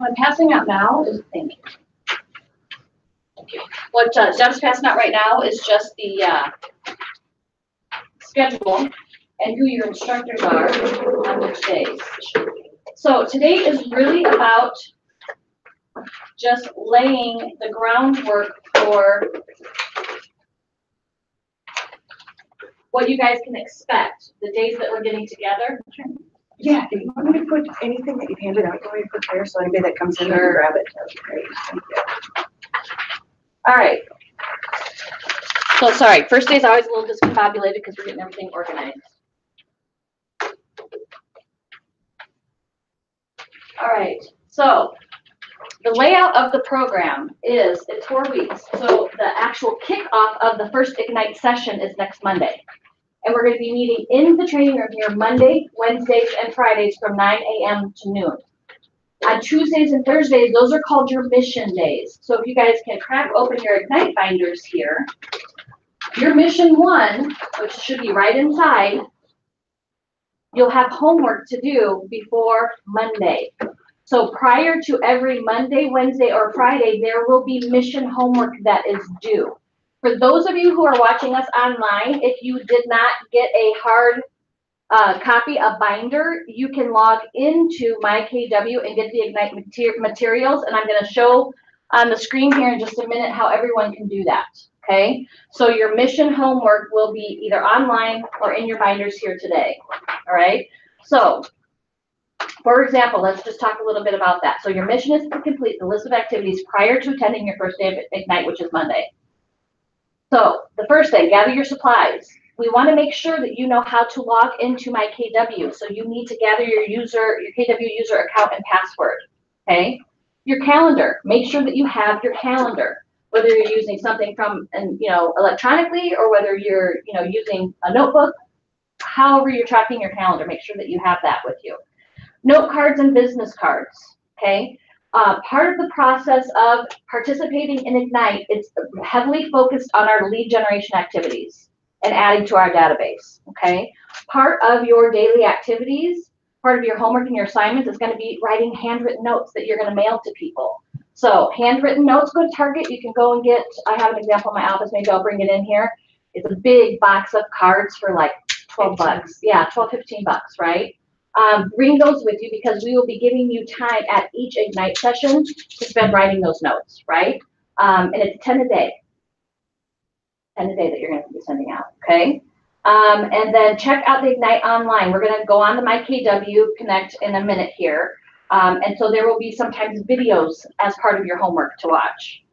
What I'm passing out now is, thank you. What Deb's passing out right now is just the schedule and who your instructors are on which days. So today is really about just laying the groundwork for what you guys can expect the days that we're getting together. Yeah, if you want me to put anything that you've handed out, you want me to put there so anybody that comes in can grab it. That'd be great. Thank you. All right. So sorry, first day is always a little discombobulated because we're getting everything organized. All right, so the layout of the program is it's 4 weeks. So the actual kickoff of the first Ignite session is next Monday. And we're going to be meeting in the training room here Monday, Wednesdays, and Fridays from 9 a.m. to noon. On Tuesdays and Thursdays, those are called your mission days. So if you guys can crack open your Ignite binders here, your mission 1, which should be right inside, you'll have homework to do before Monday. So prior to every Monday, Wednesday, or Friday, there will be mission homework that is due. For those of you who are watching us online, if you did not get a hard copy, a binder, you can log into MyKW and get the Ignite materials. And I'm going to show on the screen here in just a minute how everyone can do that. Okay, so your mission homework will be either online or in your binders here today. All right, so for example, let's just talk a little bit about that. So your mission is to complete the list of activities prior to attending your first day of Ignite, which is Monday. So the first thing, gather your supplies. We want to make sure that you know how to log into MyKW. So you need to gather your KW user account and password. Okay, your calendar. Make sure that you have your calendar. Whether you're using something from, electronically, or whether you're, using a notebook, however you're tracking your calendar, make sure that you have that with you. Note cards and business cards, okay? Part of the process of participating in Ignite is heavily focused on our lead generation activities and adding to our database, okay? Part of your daily activities, part of your homework and your assignments is gonna be writing handwritten notes that you're gonna mail to people. So handwritten notes, go to Target. You can go and get, I have an example in my office, maybe I'll bring it in here. It's a big box of cards for like 12 bucks. Yeah, 12, 15 bucks, right? Bring those with you because we will be giving you time at each Ignite session to spend writing those notes, right? And it's 10 a day. 10 a day that you're going to be sending out, okay? And then check out the Ignite online. We're going to go on the MyKW Connect in a minute here. And so there will be sometimes videos as part of your homework to watch.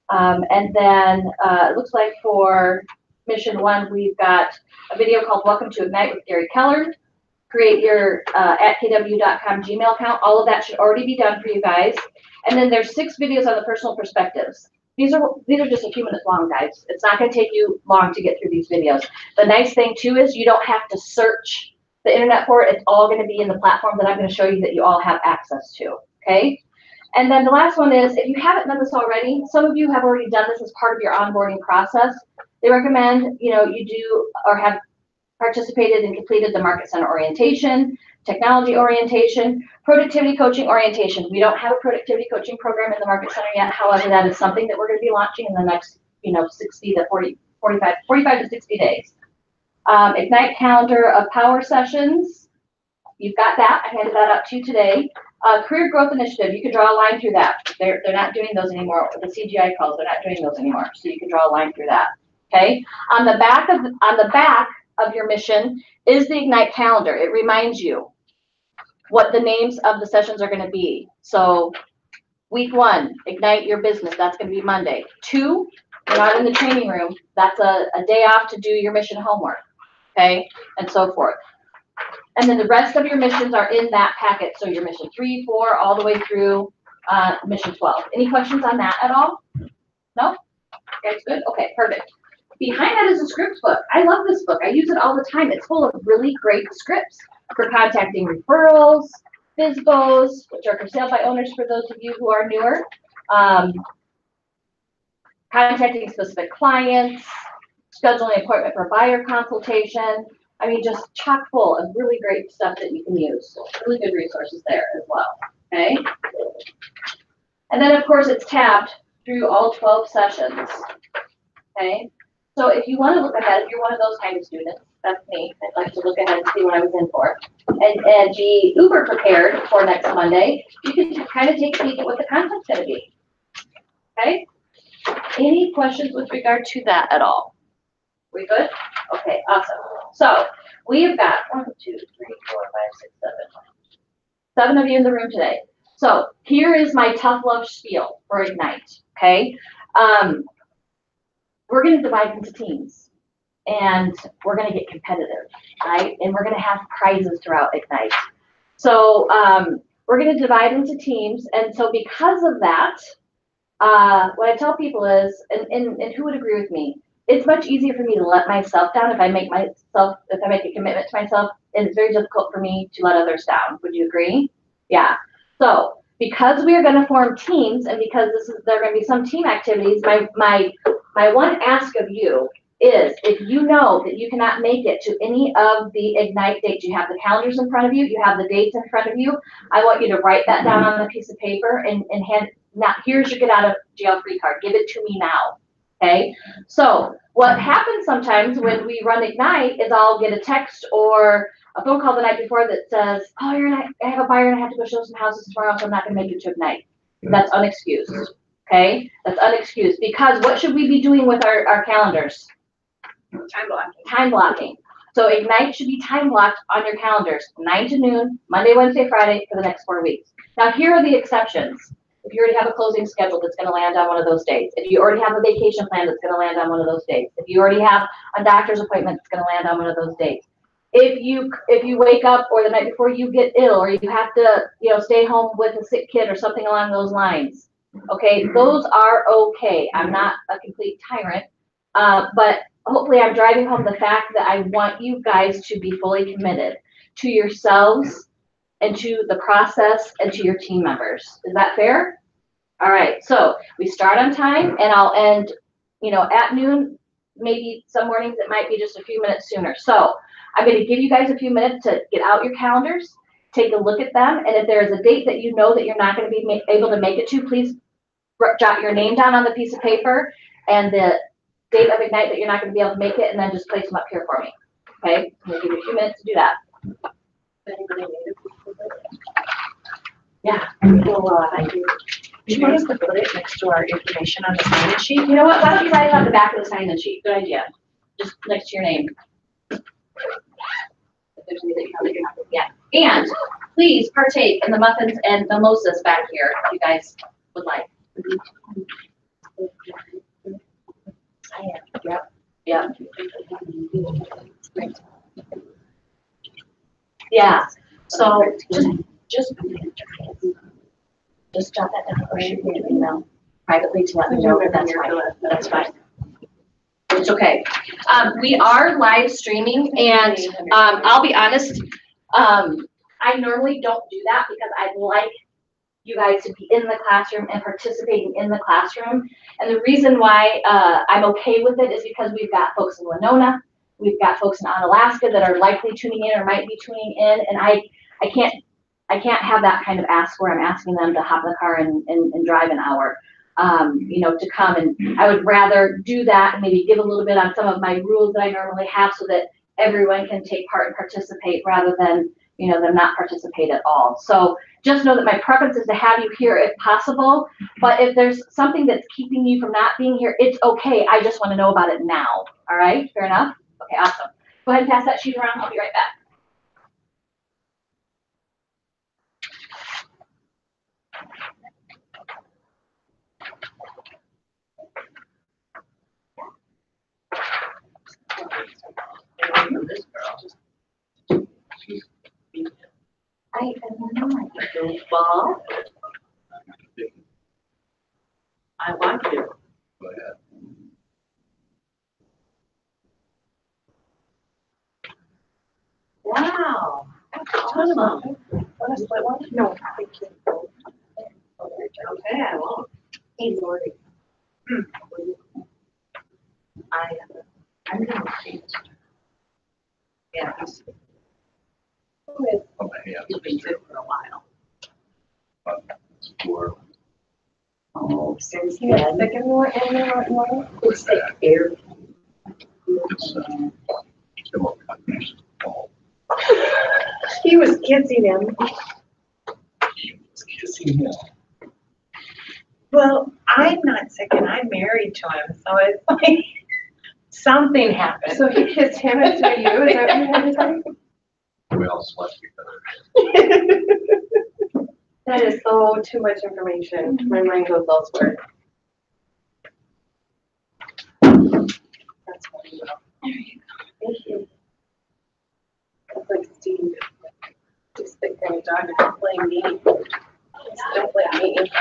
And then it looks like for mission 1, we've got a video called Welcome to Ignite with Gary Keller. Create your @kw.com Gmail account. All of that should already be done for you guys. And then there's 6 videos on the personal perspectives. These are just a few minutes long, guys. It's not going to take you long to get through these videos. The nice thing too is you don't have to search the internet for it. It's all going to be in the platform that I'm going to show you that you all have access to, okay? And then the last one is, if you haven't done this already, some of you have already done this as part of your onboarding process. They recommend, you do or have participated and completed the Market Center orientation, technology orientation, productivity coaching orientation. We don't have a productivity coaching program in the Market Center yet. However, that is something that we're going to be launching in the next, 45 to 60 days. Ignite calendar of power sessions. You've got that. I handed that out to you today. Career growth initiative. You can draw a line through that. They're not doing those anymore. The CGI calls, they're not doing those anymore. So you can draw a line through that. Okay. On the back of your mission is the Ignite calendar. It reminds you what the names of the sessions are going to be. So week 1, Ignite your business. That's going to be Monday. 2, you're not in the training room. That's a day off to do your mission homework. Okay, and so forth. And then the rest of your missions are in that packet. So your mission 3, 4, all the way through mission 12. Any questions on that at all? No? That's good? Okay, perfect. Behind that is a script book. I love this book. I use it all the time. It's full of really great scripts for contacting referrals, FSBOs, which are for sale by owners for those of you who are newer, contacting specific clients, scheduling an appointment for buyer consultation. I mean, just chock full of really great stuff that you can use. So really good resources there as well, okay? And then, of course, it's tabbed through all 12 sessions, okay? So if you want to look ahead, if you're one of those kind of students, that's me, I'd like to look ahead and see what I was in for, and be uber prepared for next Monday, you can kind of take a peek at what the content's going to be, okay? Any questions with regard to that at all? We good? Okay, awesome. So we have got 1, 2, 3, 4, 5, 6, 7 of you in the room today. So here is my tough love spiel for Ignite, okay? We're going to divide into teams, and we're going to get competitive, right? And we're going to have prizes throughout Ignite. So we're going to divide into teams, and so because of that, what I tell people is, and who would agree with me, it's much easier for me to let myself down if I make a commitment to myself, and it's very difficult for me to let others down. Would you agree? Yeah. So because we are going to form teams, and because there are going to be some team activities, my one ask of you is, if you know that you cannot make it to any of the Ignite dates, you have the calendars in front of you, you have the dates in front of you, I want you to write that down on a piece of paper and hand, now here's your get out of jail free card, give it to me now, okay? So what happens sometimes when we run Ignite is I'll get a text or a phone call the night before that says, oh, I have a buyer and I have to go show some houses tomorrow, so I'm not gonna make it to Ignite. That's unexcused, okay? That's unexcused, because what should we be doing with our calendars? Time blocking. Time blocking. So Ignite should be time blocked on your calendars, 9 to noon, Monday, Wednesday, Friday, for the next 4 weeks. Now, here are the exceptions. If you already have a closing schedule that's gonna land on one of those days. If you already have a vacation plan that's gonna land on one of those days. If you already have a doctor's appointment that's gonna land on one of those days. If you wake up or the night before you get ill, or you have to, stay home with a sick kid or something along those lines, okay, those are okay. I'm not a complete tyrant, but hopefully I'm driving home the fact that I want you guys to be fully committed to yourselves and to the process and to your team members. Is that fair? All right, so we start on time and I'll end, at noon. Maybe some mornings it might be just a few minutes sooner. So I'm going to give you guys a few minutes to get out your calendars, take a look at them, and if there is a date that you know that you're not going to be able to make it to, please jot your name down on the piece of paper and the date of Ignite that you're not going to be able to make it, and then just place them up here for me. Okay, I'm going to give you a few minutes to do that. Yeah. Well, I do. Do you want us to put it next to our information on the sign-in sheet? You know what? Why don't you write it on the back of the sign-in sheet? Good idea. Just next to your name. If there's anything that you're not looking at. And please partake in the muffins and mimosas back here if you guys would like. I am. Yep. Yeah. So just jot that down or shoot me an email privately to let me know that that's fine. That's fine. It's okay. We are live streaming, and I'll be honest, I normally don't do that because I'd like you guys to be in the classroom and participating in the classroom. And the reason why I'm okay with it is because we've got folks in Winona, we've got folks in Onalaska that are likely tuning in or might be tuning in, and I can't have that kind of ask where I'm asking them to hop in the car and drive an hour, to come. And I would rather do that and maybe give a little bit on some of my rules that I normally have so that everyone can take part and participate rather than, them not participate at all. So just know that my preference is to have you here if possible, but if there's something that's keeping you from not being here, it's okay. I just want to know about it now. All right, fair enough? Okay, awesome. Go ahead and pass that sheet around. I'll be right back. This girl. I am not a goofball. I want to. Go ahead. Wow. Awesome. Want to split one? No, thank you. Okay, I won't. Hey, Lori. I'm gonna change. Yeah, he's On my hands. been good for a while. For Oh, since then. Second one, and then what more? It's like air. It's, come on, countries. Oh, He was kissing him. it's kissing him. Well, I'm not sick and I'm married to him, so it's like something happened. So he kissed him instead of you, is that what you had to say? We all slept together. That is so too much information. My mind goes elsewhere. That's funny. There you go. Thank you. That's like Steve. Just think I'm a dog and don't blame me. Just don't blame me.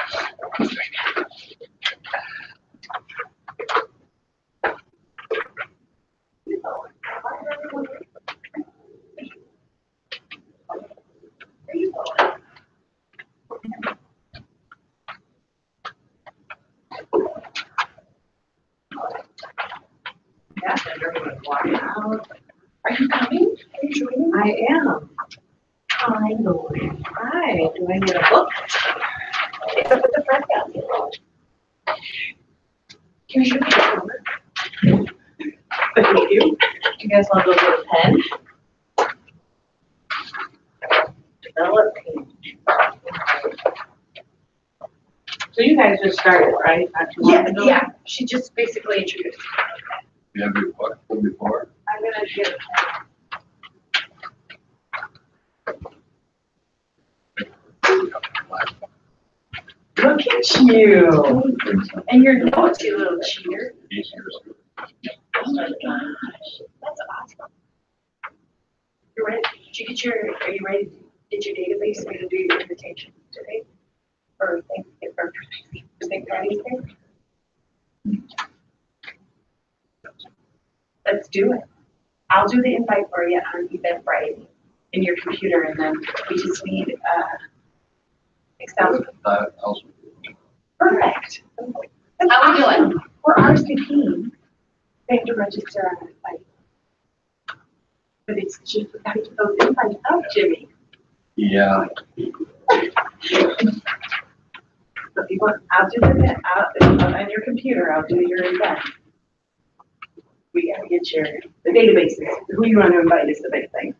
Yeah, and everyone's walking out. Are you coming? Are you joining? I am. Hi, Lori. Hi, do I need a book? It's up at the front desk. Here's your paper. Thank you. You guys want to go get a pen? Develop page. So you guys just started, right? Not too long ago? Yeah, she just basically introduced. You have your book from before? I'm gonna get a pen. Look at you. And your notes, you little cheater. Oh my gosh, that's awesome. You're ready? Did you get your, are you ready? Did your database so you can do your invitation today? Or St. Patty's Day? Let's do it. I'll do the invite for you on Eventbrite in your computer, and then we just need Excel. Perfect. How we doing? We're RSVP. They have to register on the site. But it's just, we gotta get those invites out, Jimmy. Yeah. So if you want, I'll do the, on your computer, I'll do your event. We gotta get the databases. Who you want to invite is the big thing.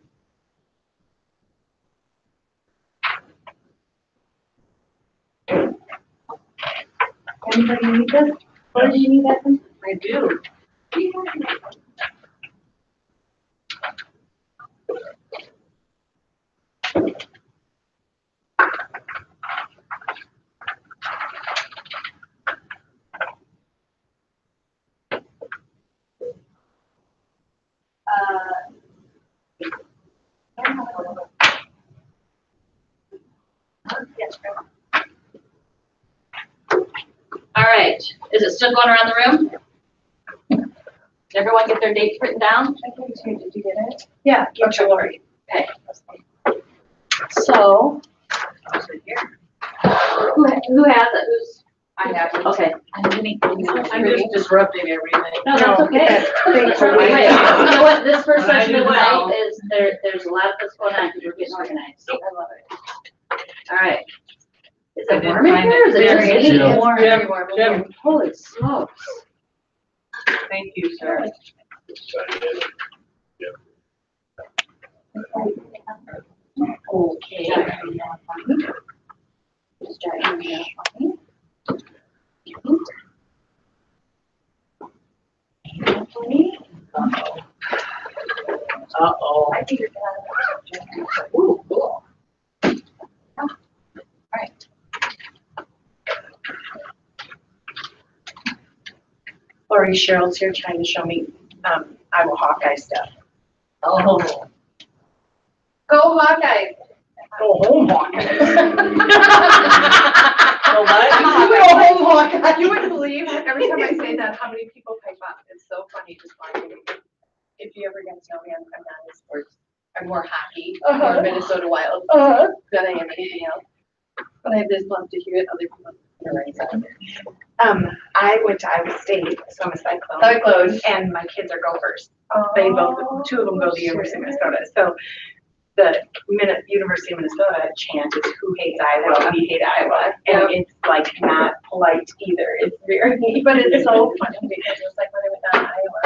Anybody need this? What did you need that from? I do. Yes, All right, is it still going around the room? Did everyone get their dates written down? I think you did you get it? yeah, give to Lori. Okay. So, who has it? Who's? I have it. Okay. I'm just disrupting everything. No, that's okay. Thanks for Wait, waiting. you know what, this first But I session do of the well. night is, there's a lot that's going on because we're getting organized. I love it. All right. Is I it didn't warm in find here? it Is it very just easy. me? Yeah. Warm. Jim, Jim. Holy smokes. Thank you, sir. Okay. Just jot your email for me. Uh-oh. I figured that. Ooh, cool. Right. Lori, Cheryl's here trying to show me, Iowa Hawkeye stuff. Oh. Go Hawkeye. Go home, Hawkeye. Go Go home Hawkeye. You wouldn't believe every time I say that, how many people pipe up. It's so funny just watching. If you ever get to know me, I'm not in sports. I'm more hockey, more Minnesota Wild than I am anything else. But I just love to hear it. Other people. I went to Iowa State, so I'm a Cyclone. And my kids are Gophers. They both, two of them go to the University of Minnesota. So the University of Minnesota chant is "Who hates Iowa? We hate Iowa," and it's like not polite either. It's very, But it's so funny because it was like when I went down to Iowa,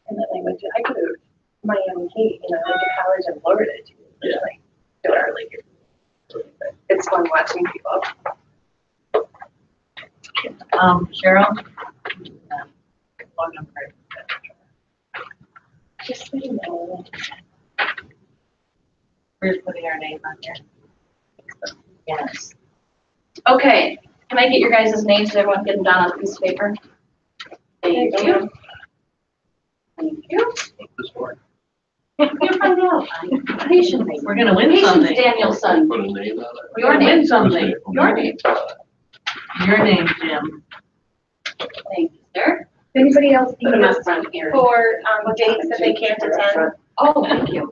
you know, and then I go to Miami Heat, you know, I went to college in Florida too. Yeah. Like, to our league. It's fun watching people. Cheryl. Phone number. Just so you know. We're just putting our name on here. Yes. Okay, can I get your guys' names so everyone get them down on a piece of paper? Thank you. Thank you. This one. You'll find out. Patience. We're gonna win Patience, something. Danielson. Put a name on it. We're gonna win something. Your name. Your name, Jim. Thank you, sir. If anybody else Put them needs up front here. for, dates that they can't attend, Oh, thank you.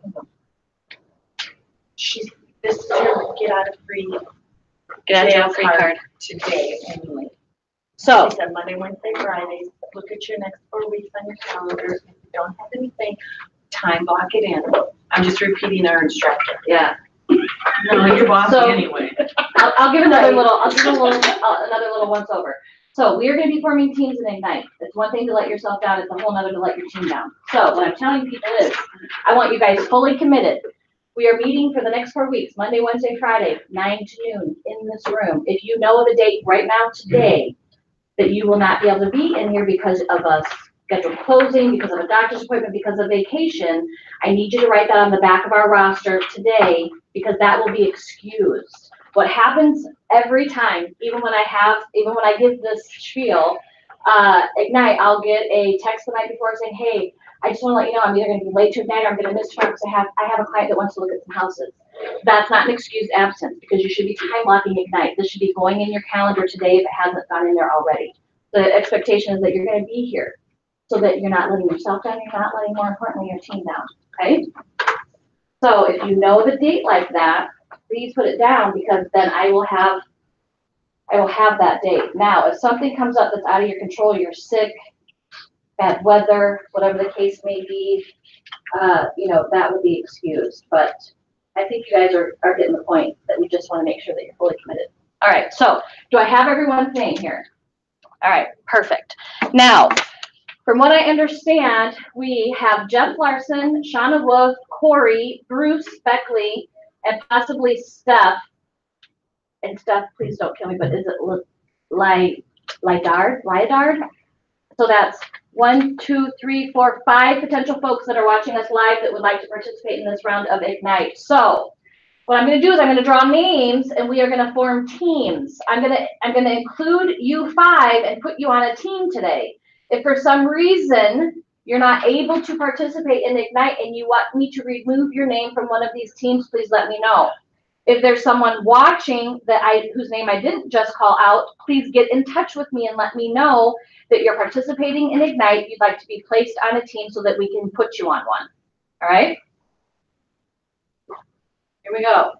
This is your get out of free. Get out jail free card. Today, anyway. So, She said Monday, Wednesday, Fridays, look at your next 4 weeks on your calendar. If you don't have anything, time block it in. I'm just repeating our instruction. yeah, No, you're bossy So- anyway. I'll give another little once over. So we are gonna be forming teams in Ignite. It's one thing to let yourself down, it's a whole nother to let your team down. So what I'm telling people is, I want you guys fully committed. We are meeting for the next 4 weeks, Monday, Wednesday, Friday, 9 to noon in this room. If you know of a date right now today that you will not be able to be in here because of a scheduled closing, because of a doctor's appointment, because of vacation, I need you to write that on the back of our roster today, because that will be excused. What happens every time, even when I give this spiel, Ignite, I'll get a text the night before saying, hey, I just wanna let you know, I'm either gonna be late to Ignite or I'm gonna miss tomorrow because I have a client that wants to look at some houses. That's not an excused absence, because you should be time blocking Ignite. This should be going in your calendar today if it hasn't gone in there already. The expectation is that you're gonna be here, so that you're not letting yourself down, you're not letting, more importantly, your team down, okay? So if you know the date like that, please put it down, because then I will have that date. Now, if something comes up that's out of your control, you're sick, bad weather, whatever the case may be, that would be excused. But I think you guys are getting the point that we just want to make sure that you're fully committed. All right, so do I have everyone's name here? All right, perfect. Now, from what I understand, we have Jeff Larson, Shauna Wolf, Corey, Bruce Beckley, and possibly Steph. And Steph, please don't kill me, but is it Lyadard? So that's 1, 2, 3, 4, 5 potential folks that are watching us live that would like to participate in this round of Ignite. So what I'm gonna do is I'm gonna draw names and we are gonna form teams. I'm gonna include you 5 and put you on a team today. If for some reason you're not able to participate in Ignite and you want me to remove your name from one of these teams, please let me know. If there's someone watching whose name I didn't just call out, please get in touch with me and let me know that you're participating in Ignite. You'd like to be placed on a team so that we can put you on one. All right? Here we go.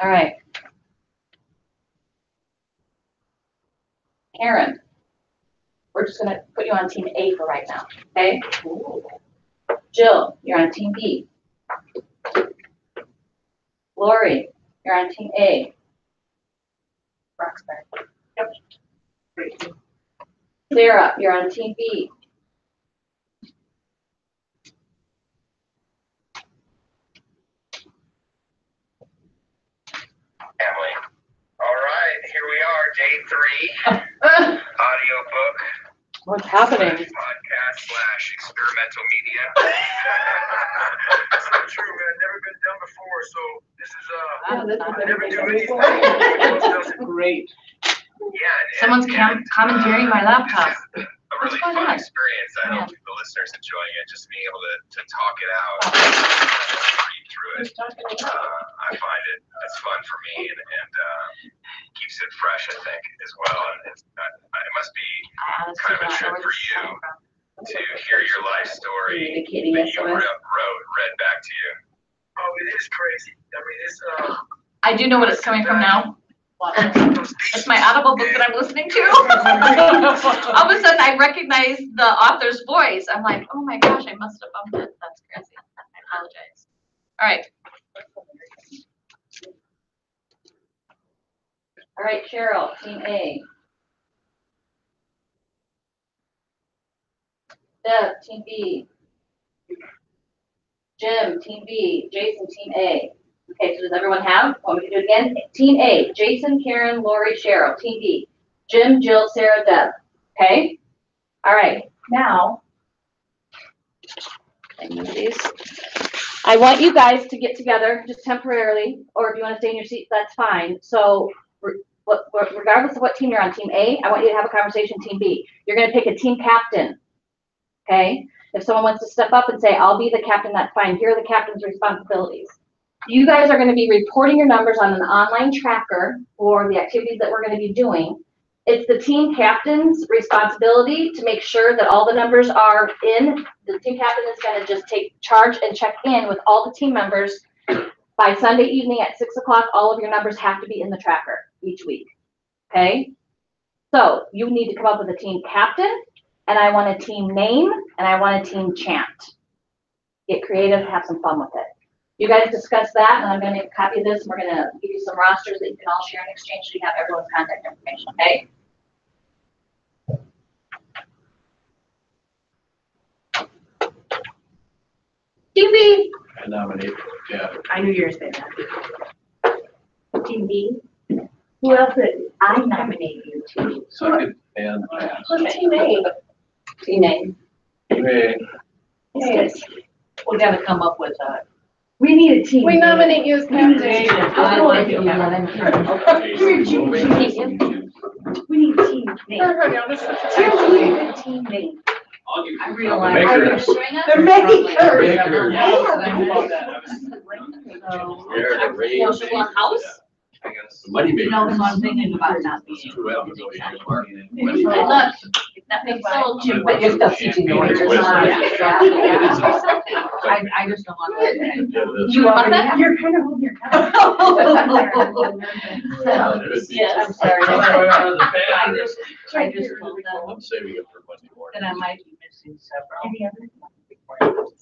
All right. Karen, we're just gonna put you on team A for right now, okay? Jill, you're on team B. Lori, you're on team A. Roxbury. Great. Sarah, you're on team B. Family. All right, here we are, day 3, audiobook. What's happening? Podcast / experimental media. That's not true, man. Never been done before, so this is I never do anything. Great. Yeah. Someone's commandeering my laptop. This is a really What's going fun on? experience. I hope the listeners enjoying it, just being able to talk it out, read through it. I find it's fun for me and keeps it fresh, I think, as well. And it must be kind of a trip for you to hear your life story Communicating that you SOS. read back to you. Oh, it is crazy. I mean, it's I do know what it's coming from now. It's my Audible book that I'm listening to. All of a sudden, I recognize the author's voice. I'm like, oh my gosh, I must have bumped it. That's crazy. I apologize. All right. All right, Cheryl, team A. Deb, team B. Jim, team B. Jason, team A. Okay, so does everyone have? Want me to do it again? Team A, Jason, Karen, Lori, Cheryl. Team B, Jim, Jill, Sarah, Deb. Okay? All right, now, I move these. I want you guys to get together just temporarily, or if you want to stay in your seats, that's fine. So regardless of what team you're on, team A, I want you to have a conversation, team B. You're going to pick a team captain. Okay? If someone wants to step up and say, I'll be the captain, that's fine. Here are the captain's responsibilities. You guys are going to be reporting your numbers on an online tracker for the activities that we're going to be doing. It's the team captain's responsibility to make sure that all the numbers are in. The team captain is going to just take charge and check in with all the team members. By Sunday evening at 6 o'clock, all of your numbers have to be in the tracker each week. Okay? So you need to come up with a team captain, and I want a team name, and I want a team chant. Get creative, have some fun with it. You guys discuss that, and I'm going to make a copy of this, and we're going to give you some rosters that you can all share and exchange so you have everyone's contact information, okay? TV. I nominate, yeah. I knew you were saying that. Team B. Who else did I nominate you to? Second and pass. What's team A? Team A. Hey, Yes. We gotta come up with a. We need a team. We nominate you as captain. I want to be captain. We need a team name. Seriously. We need a team name. I realize. Makers. The makers. House? Money makers. No, so I'm thinking about not being. Two elements of the market. Hey, look, if that makes sold, Jim. But you're still teaching the Champagne is orders. West. I just don't want to. You want that? You're kind of holding your Yes, I'm sorry. I just told them I'm saving it for Monday morning. that I might be missing several.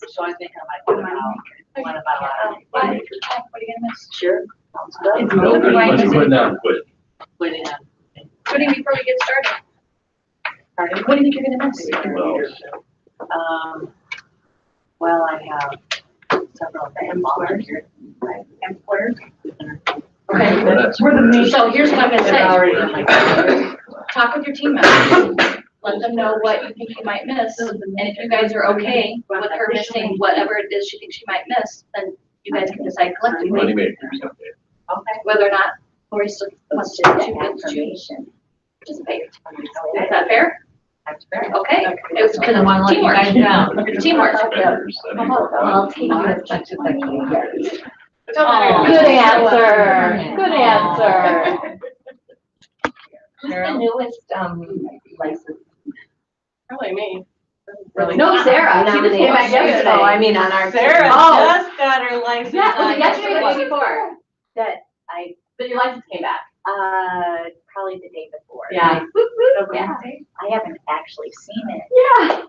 So I think I might put out one about. Money makers. What are you gonna miss? Sure. It's No, moving right money now. put down, quit. Putting Putting before we get started. What do you think you're gonna miss? Well, I have several employers. Okay. Well, that's- We're the main- So here's what I'm gonna They're already in say. my. Talk with your team members. Let them know what you think you might miss. And if you guys are okay with her missing whatever it is she thinks she might miss, then you guys can decide Money collectively makers, okay. Okay. whether or not Lori still wants to participate. Is that fair? That's fair. Okay. It was Because I want to let you teamwork. guys down. It's teamwork. Vendors, that'd be more fun. I'll take you as much as I can get. Oh, Good answer. Good answer. Who's the newest, license? Probably me. No, Sarah. She just came back yesterday. Oh, I mean, on our. Sarah Oh. just got her license. Yeah, was it on yesterday or the day before? That I, But your license came back. probably the day before. Yeah. Yeah, I haven't actually seen it. Yeah.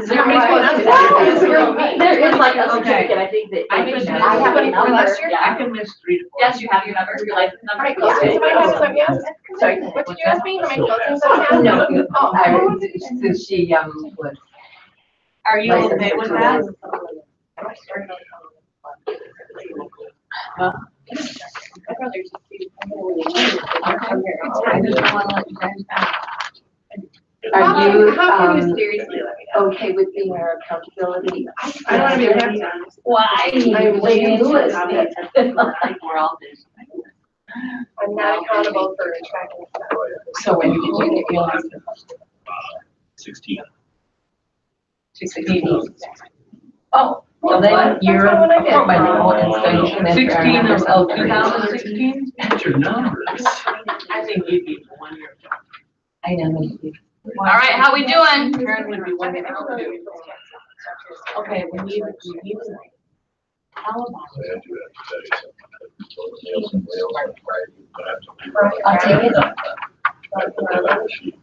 Is there any supposed to do? There is like a Okay. certificate, I think that. I can miss. I have a number. last year? I Yeah. can miss 3 to 4. Yes, you have your number, your license number. Alright, cool. So my hands up, yes? Sorry. What did you ask me? Am I closing some hands? No. Oh. Since she, was. Are you okay with that? I just don't want to let you guys down. Are you, How can you seriously let me know? okay with being our accountability? I don't wanna be a captain. Why? I'm Lady Lewis. We're all busy. I'm not accountable for tracking stuff. So when you get your 16. 16. Oh. So then you're That's not what I did. by the whole installation. 16 of 2016? What's your numbers? I think you'd be 1 year. I know. All right, how we doing? Karen would be 1 year. Okay, we need. How about So I do have to tell you something. So the Meals on Wheels on Friday, but I have to leave. I'll take it. I put that on the sheet.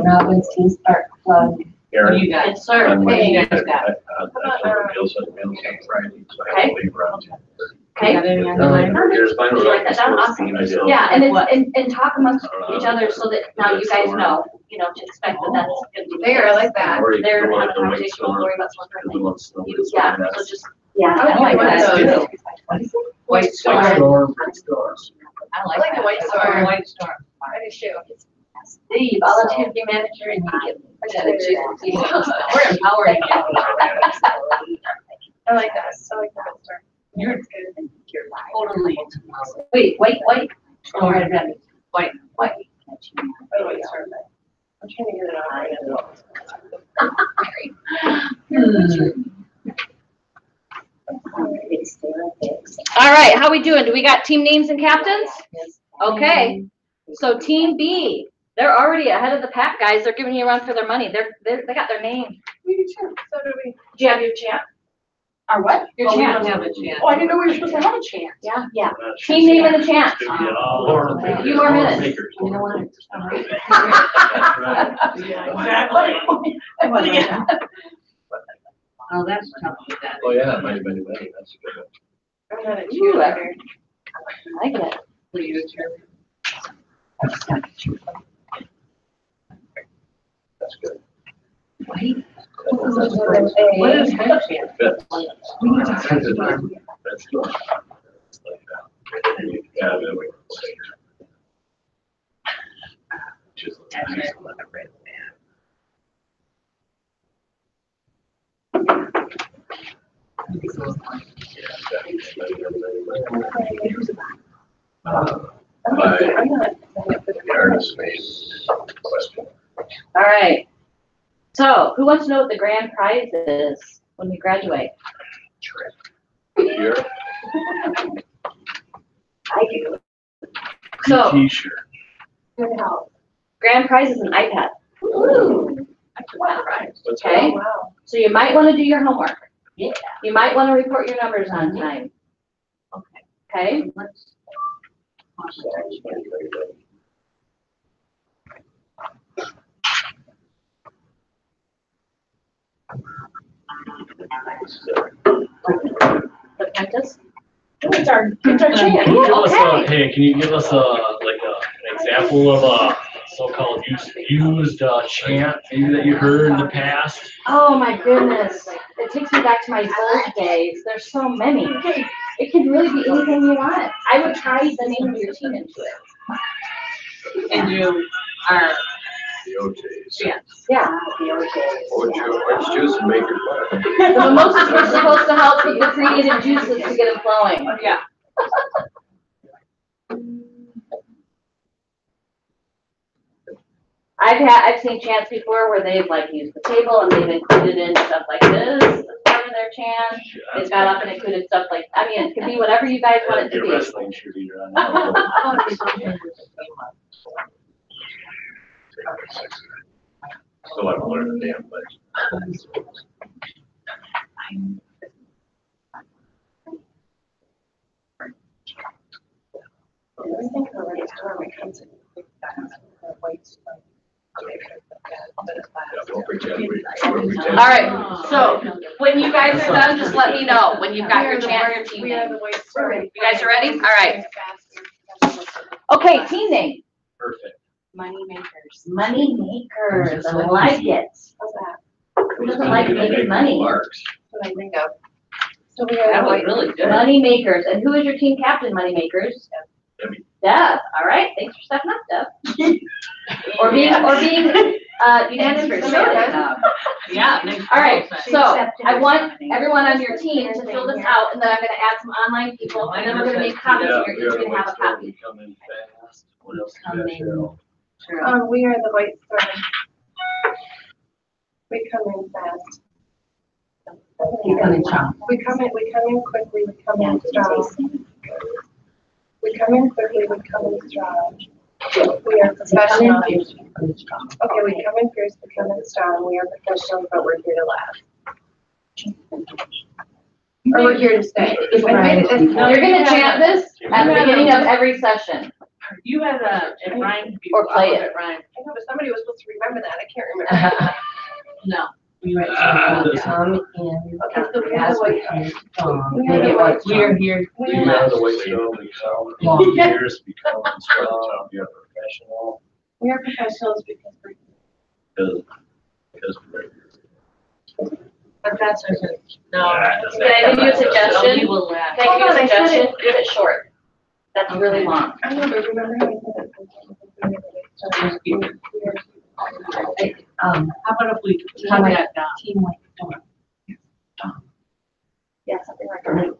Robin's Tea Park Club? Aaron, You got? Yes, sir. on Hey, Monday, you I guys got? I told the Meals on Friday, so I have to leave around 10:30. Okay. Got any on your mind? Here's mine. Did you write that down? Awesome. I did. Yeah, and it's, and talk amongst each other so that now you guys know, to expect that that's gonna be. the There, I case. like that. Or you They're can go having like a the conversation, weight don't store, worry about someone the little snow You, that's yeah, on that. so just, yeah, I like that that. too. White Storm. I like like the that. White Storm. White Storm. I do too. The volunteer to be manager and you get. We're empowering you. I like that. I like that. You're totally. Wait, white, Go ahead, Debbie. White. Oh, wait, sorry. I'm trying to get it on right All right, how we doing? Do we got team names and captains? Okay, so team B, they're already ahead of the pack, guys. They're giving you a run for their money. They got their name. We do too. So do we. Do you have your chant? Our what? Your Well, we chant. don't have a chance. Oh, I didn't know we were supposed to have a chance. Yeah, yeah. Team name and the chant. A few more minutes. You know what? Exactly. Oh, that's tough with that. Oh, yeah, many, that's good. I'm not a Ooh, cheerleader. I like it. Will you turn? That's good. What is that chance? That's good. Yeah, then we. Just. My artist made question. All right. So, who wants to know what the grand prize is when we graduate? Here, I do. So, T-shirt. grand prize is an iPad. Ooh. Wow. What's Okay. Oh, wow. So you might want to do your homework. Yeah. You might want to report your numbers on time. Okay. Okay? Let's. The apprentice? It's our chance. Can you give us Okay. hey, can you give us an example of a so-called used chant maybe that you heard in the past? Oh my goodness. It takes me back to my old days. There's so many. It could really be anything you want. I would try the name of your team into it. And you are. The OJs. Yeah. Yeah, the OJs. Orange juice and make it fun. The mimosas were supposed to help with the creative juices to get it flowing. Yeah. I've seen chants before where they've used the table and they've included in stuff like this as part of their chant. They've got up and included stuff like, it could be whatever you guys want it to Your be. wrestling cheerleader on that. Still haven't learned the damn thing. Yeah, don't pretend we'll pretend. All right, so when you guys are done, just let me know when you've got your chant, your team We are name. the White Storm. You guys are ready? All right. Okay, team name. Perfect. Money makers. Money makers. I like it. How's that? Who doesn't like making money? Marks. What I think of. So we are That the was White. really good. Money makers. And who is your team captain, money makers? Debbie. Deb. All right, thanks for stepping up, Deb. Or being unanimous for sure. Yeah. All right, so I want everyone on your team to fill this out, and then I'm gonna add some online people, and then we're gonna make copies, Yeah, and we you're are each the gonna have a White Storm. copy. We come in fast. What else do you have, Cheryl? We are the White Storm. We come in fast. You come in strong. We come in quickly, we come in strong. We come in quickly, we come in strong. We are professional. Okay, we come in fierce, we come in strong. We are professional, but we're here to laugh. Or we're here to stay? It's right. No, You're gonna chant this at the beginning of every session. You had a Ryan. Or play it. Ryan. I know, but somebody was supposed to remember that, I can't remember. No. We went Ah, to this- Tom and Okay, so we have the white Tom. We have the white We're here. We You have- know, the way you know, become, Long. years, become strong, you're professional, We are professionals because we're. because But that's our. No. Can I give you a suggestion? We will laugh. Can I give you Hold on, a I said suggestion? Keep it short. That's really long. I know, but remember how we said it? How How about if we Team cut white. that down? Team White Storm. Yeah, something like that.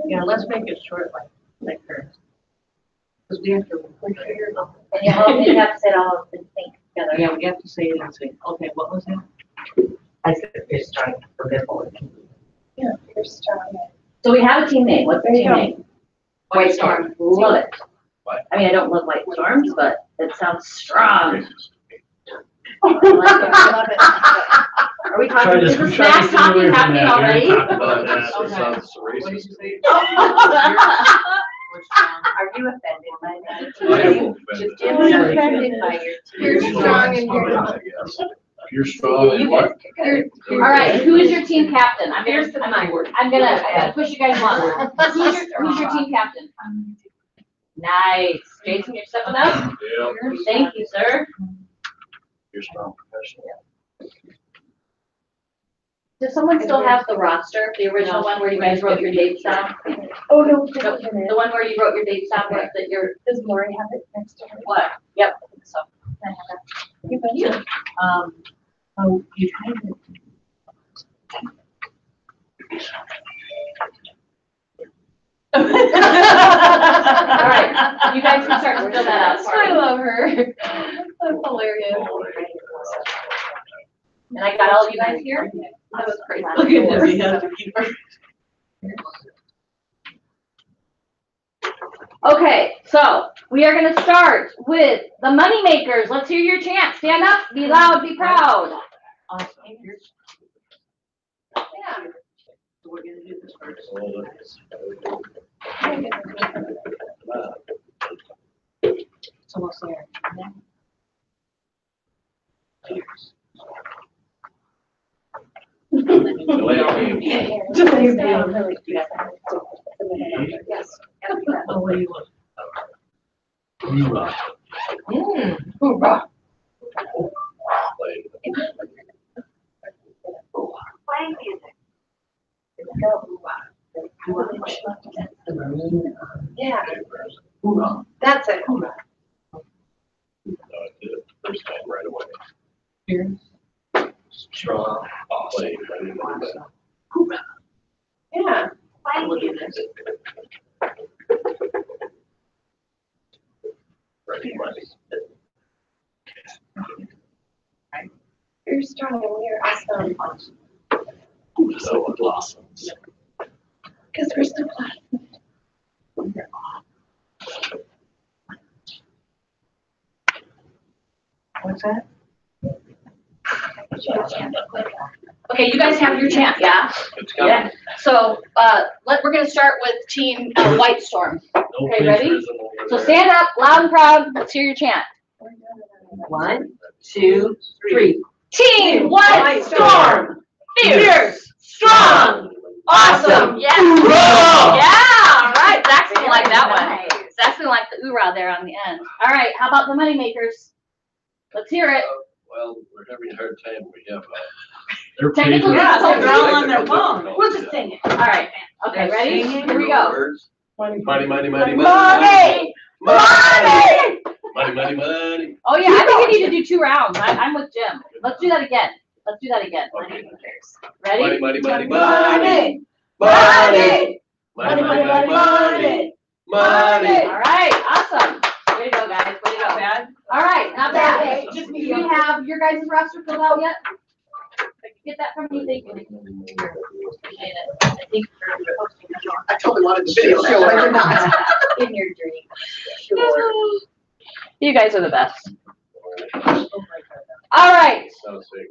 Yeah, let's make it short like hers. Because we have to. And you have to say it all in sync together. Yeah, we have to say it and say, okay, what was that? I said it's trying to forget all. Yeah, you're strong. So we have a team name. What's the There you team go. name? White Storm. Love it. I mean, I don't love white storms, but it sounds strong. I love it. Are we Try talking, to- is the try to smack stay away talking from happening that. already? We already talked about that. That sounds What did you racist. say? Are you offended by I am offended. Jim was offended by your. You're strong and you're. I guess. If you're strong and what? All right, who is your team captain? Here's the my word. I'm gonna push you guys along. Who's your team captain? Nice. Jason, you're stepping up? Yeah, Thank you, sir. you're strong professional. Does someone still have the roster, the original one where you guys wrote your dates down? Oh, no, The one where you wrote your dates down, where that you're, Does Lori have it next to her? what? Yep, I think so. You bet you. Oh, you tried it. All right, you guys can start to fill that out for I me. love her. That's hilarious. And I got all of you guys here? That was crazy. Look at this, he has to keep her. Okay, so we are gonna start with the money makers. Let's hear your chant. Stand up, be loud, be proud. Awesome. Yeah. So we're gonna do this first. So we'll say our name. Cheers. Just so you know. Yes. Oh, what do you want? Hoorah. Hoorah. Playing music. Yeah, that's it. First time right away. Cheers. Strong, play, ready, Yeah. We'll do this. ready, ready. You're strong and we're awesome. So blossoms. Because we're so glad. What's that? Okay, you guys have your chant, yeah? It's coming. So, we're gonna start with team White Storm. No Okay, ready? plagiarism over So there. stand up, loud and proud. Let's hear your chant. 1, 2, 3. Team White Storm, fierce, strong, awesome, yes. Hoorah! Yeah, all right, Zach's gonna like that one. Zach's gonna like the oorah there on the end. All right, how about the money makers? Let's hear it. Well, we're having a hard time, we have, They're Technical plagiarism. difficulties. they're all on their phone. We'll just sing it. All right, okay, ready? Here we go. words. Money, money, money, money. Money! Money! Money, money, money. Oh yeah, I think we need to do 2 rounds. I'm with Jim. Let's do that again. Let's do that again. Okay. Ready? Money, money, money, money. Money! Money. Money, money, money, money! Money. All right, awesome. Way to go, guys, way to go. Bad? All right, not bad. Okay. Do we have your guys' roster filled out yet? Get that from me, thank you. Appreciate it. I think you're posting it on. I totally wanted the video show, but you're not. In your dream. You guys are the best. All right, Sounds fake.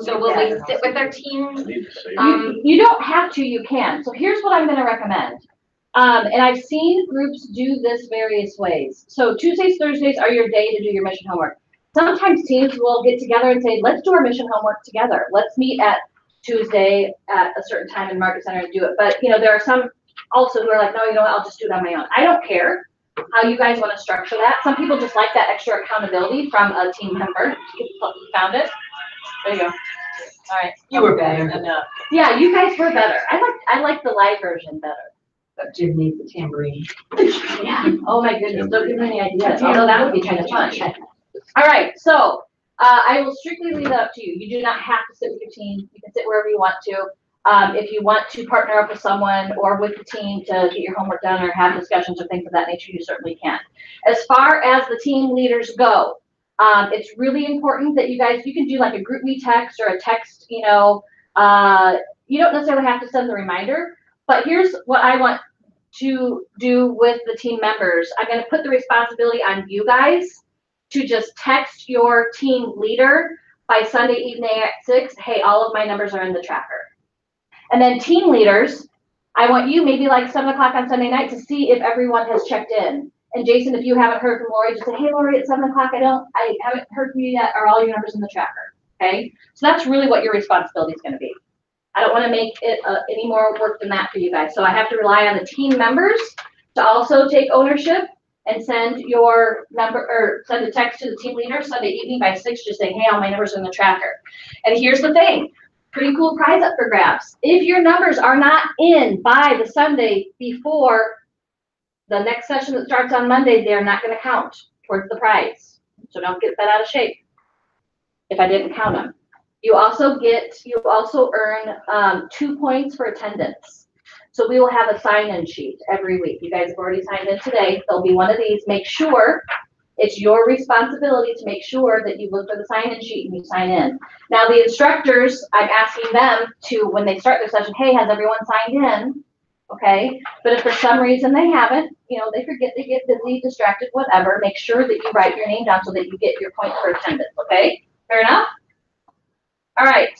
So will we sit with our team? Need to say. You don't have to, you can. So here's what I'm gonna recommend. And I've seen groups do this various ways. So Tuesdays, Thursdays are your day to do your mission homework. Sometimes teams will get together and say, let's do our mission homework together. Let's meet at Tuesday at a certain time in Market Center and do it. But, you know, there are some also who are like, no, you know what, I'll just do it on my own. I don't care how you guys wanna structure that. Some people just like that extra accountability from a team member. You found it? There you go. All right. You were better enough. Yeah, you guys were better. I like the live version better. But Jim needs the tambourine. Yeah. Oh my goodness, don't give me any ideas. Although that would be kind of fun. All right, so I will strictly leave that up to you. You do not have to sit with your team. You can sit wherever you want to. If you want to partner up with someone or with the team to get your homework done or have discussions or things of that nature, you certainly can. As far as the team leaders go, it's really important that you can do like a group me text or a text, you know, you don't necessarily have to send the reminder, but here's what I want to do with the team members. I'm going to put the responsibility on you guys to just text your team leader by Sunday evening at 6, hey, all of my numbers are in the tracker. And then team leaders, I want you maybe like 7 o'clock on Sunday night to see if everyone has checked in. And Jason, if you haven't heard from Lori, just say, hey, Lori, at 7 o'clock, I haven't heard from you yet. Are all your numbers in the tracker? Okay. So that's really what your responsibility is going to be. I don't want to make it any more work than that for you guys. So I have to rely on the team members to also take ownership and send your number or send a text to the team leader Sunday evening by 6, just saying, hey, all my numbers are in the tracker. And here's the thing. Pretty cool prize up for grabs. If your numbers are not in by the Sunday before the next session that starts on Monday, they're not going to count towards the prize. So don't get that out of shape if I didn't count them. You also earn 2 points for attendance. So we will have a sign-in sheet every week. You guys have already signed in today. There'll be one of these. Make sure it's your responsibility to make sure that you look for the sign-in sheet and you sign in. Now the instructors, I'm asking them to, when they start their session, hey, has everyone signed in? Okay, but if for some reason they haven't, you know, they forget, they get busy, distracted, whatever, make sure that you write your name down so that you get your points for attendance, okay? Fair enough? All right.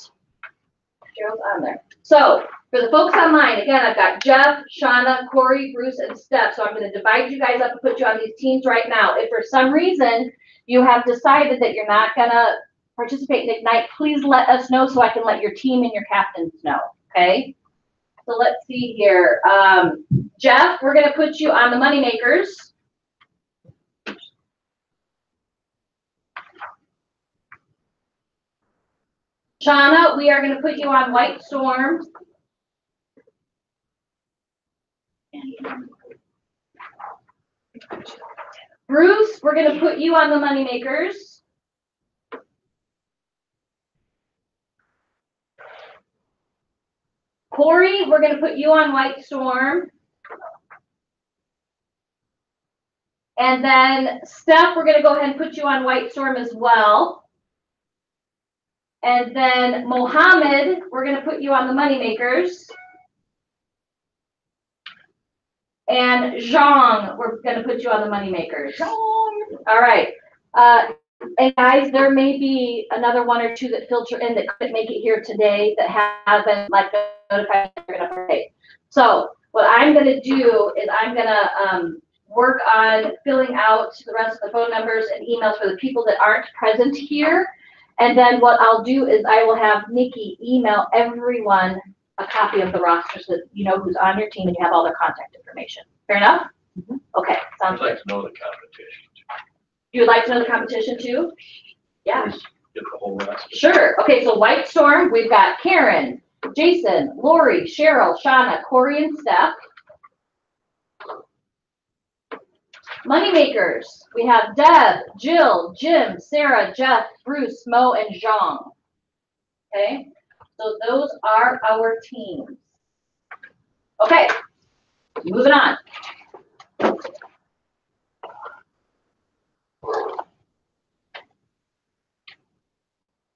Gerald's on there. So for the folks online, again, I've got Jeff, Shauna, Corey, Bruce, and Steph. So I'm going to divide you guys up and put you on these teams right now. If for some reason you have decided that you're not going to participate in Ignite, please let us know so I can let your team and your captains know, okay? So let's see here. Jeff, we're going to put you on the Moneymakers. Shauna, we are going to put you on White Storm. Bruce, we're going to put you on the Moneymakers. Corey, we're going to put you on White Storm. And then Steph, we're going to go ahead and put you on White Storm as well. And then Mohammed, we're going to put you on the Moneymakers. And Zhang, we're going to put you on the Moneymakers. All right. And guys, there may be another one or two that filter in that couldn't make it here today that haven't like notified they're going to participate. So what I'm going to do is I'm going to work on filling out the rest of the phone numbers and emails for the people that aren't present here. And then what I'll do is I will have Nikki email everyone a copy of the roster so that you know who's on your team and you have all their contact information. Fair enough? Mm-hmm. Okay, sounds I'd good. like to know the competition. You would like to know the competition too? Yeah. Get the whole rest. Sure. Okay, so White Storm, we've got Karen, Jason, Lori, Cheryl, Shauna, Corey, and Steph. Moneymakers, we have Deb, Jill, Jim, Sarah, Jeff, Bruce, Mo, and Zhang. Okay, so those are our teams. Okay, moving on.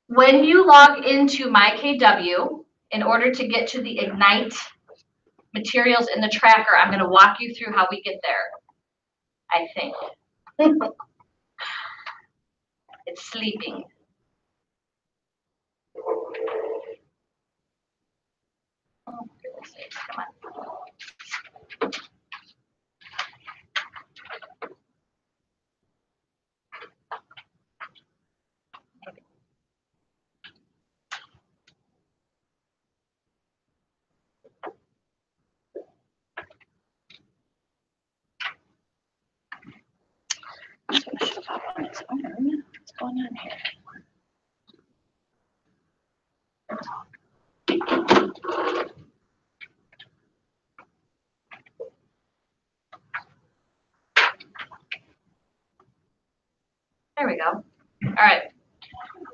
When you log into MyKW, in order to get to the Ignite materials in the tracker, I'm going to walk you through how we get there, I think. It's sleeping. Oh, for goodness sakes, come on. It's gonna shut off on its own. What's going on here? There we go. All right.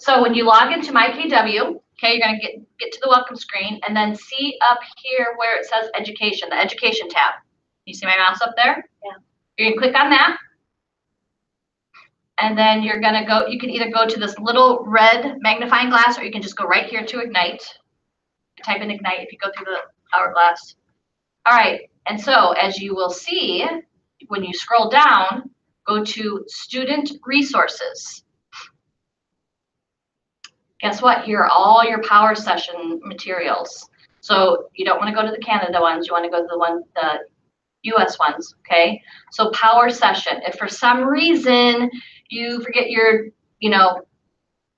So when you log into MyKW, okay, you're gonna get to the welcome screen and then see up here where it says education, the education tab. You see my mouse up there? Yeah. You're gonna click on that. And then you're gonna go, you can either go to this little red magnifying glass or you can just go right here to Ignite. Type in Ignite if you go through the hourglass. All right, and so as you will see, when you scroll down, go to Student Resources. Guess what? Here are all your Power Session materials. So you don't want to go to the Canada ones, you want to go to the US ones, okay? So Power Session. If for some reason you forget your,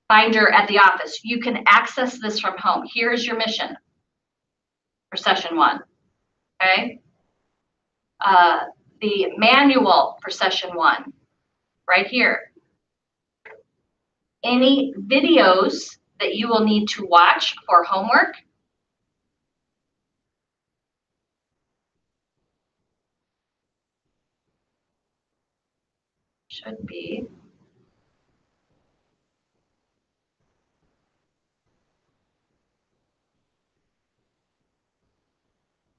binder at the office, you can access this from home. Here's your mission for session 1, okay? The manual for session 1, right here. Any videos that you will need to watch for homework. Should be.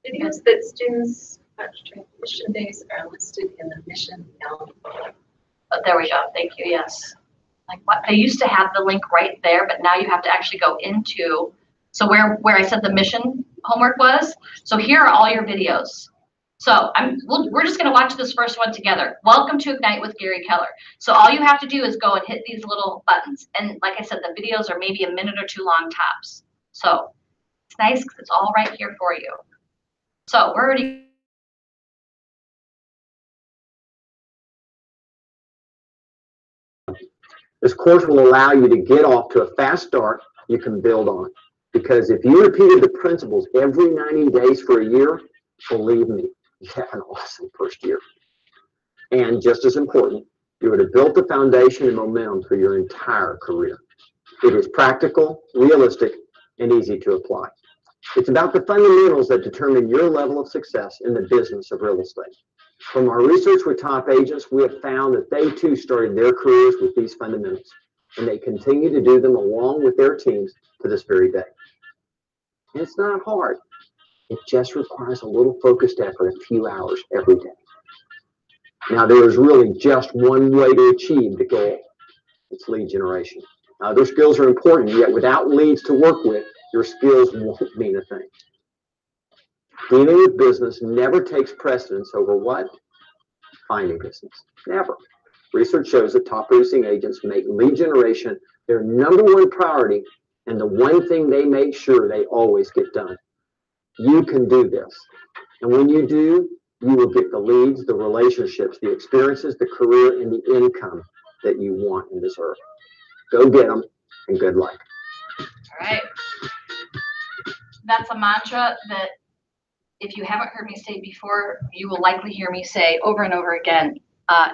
Videos that students watch during mission days are listed in the mission calendar. Oh, there we go. Thank you. Yes. Like what? They used to have the link right there, but now you have to actually go into. So where I said the mission homework was. So here are all your videos. So we're just going to watch this first one together. Welcome to Ignite with Gary Keller. So all you have to do is go and hit these little buttons. And like I said, the videos are maybe a minute or 2 long tops. So it's nice because it's all right here for you. So we're already. This course will allow you to get off to a fast start you can build on. Because if you repeated the principles every 90 days for a year, believe me, you have an awesome first year. And just as important, you would have built the foundation and momentum for your entire career. It is practical, realistic, and easy to apply. It's about the fundamentals that determine your level of success in the business of real estate. From our research with top agents, we have found that they too started their careers with these fundamentals, and they continue to do them along with their teams to this very day. And it's not hard. It just requires a little focused effort, a few hours every day. Now, there is really just one way to achieve the goal. It's lead generation. Other skills are important, yet without leads to work with, your skills won't mean a thing. Dealing with business never takes precedence over what? Finding business. Never. Research shows that top producing agents make lead generation their #1 priority and the one thing they make sure they always get done. You can do this. And when you do, you will get the leads, the relationships, the experiences, the career, and the income that you want and deserve. Go get them, and good luck. All right. That's a mantra that if you haven't heard me say before, you will likely hear me say over and over again.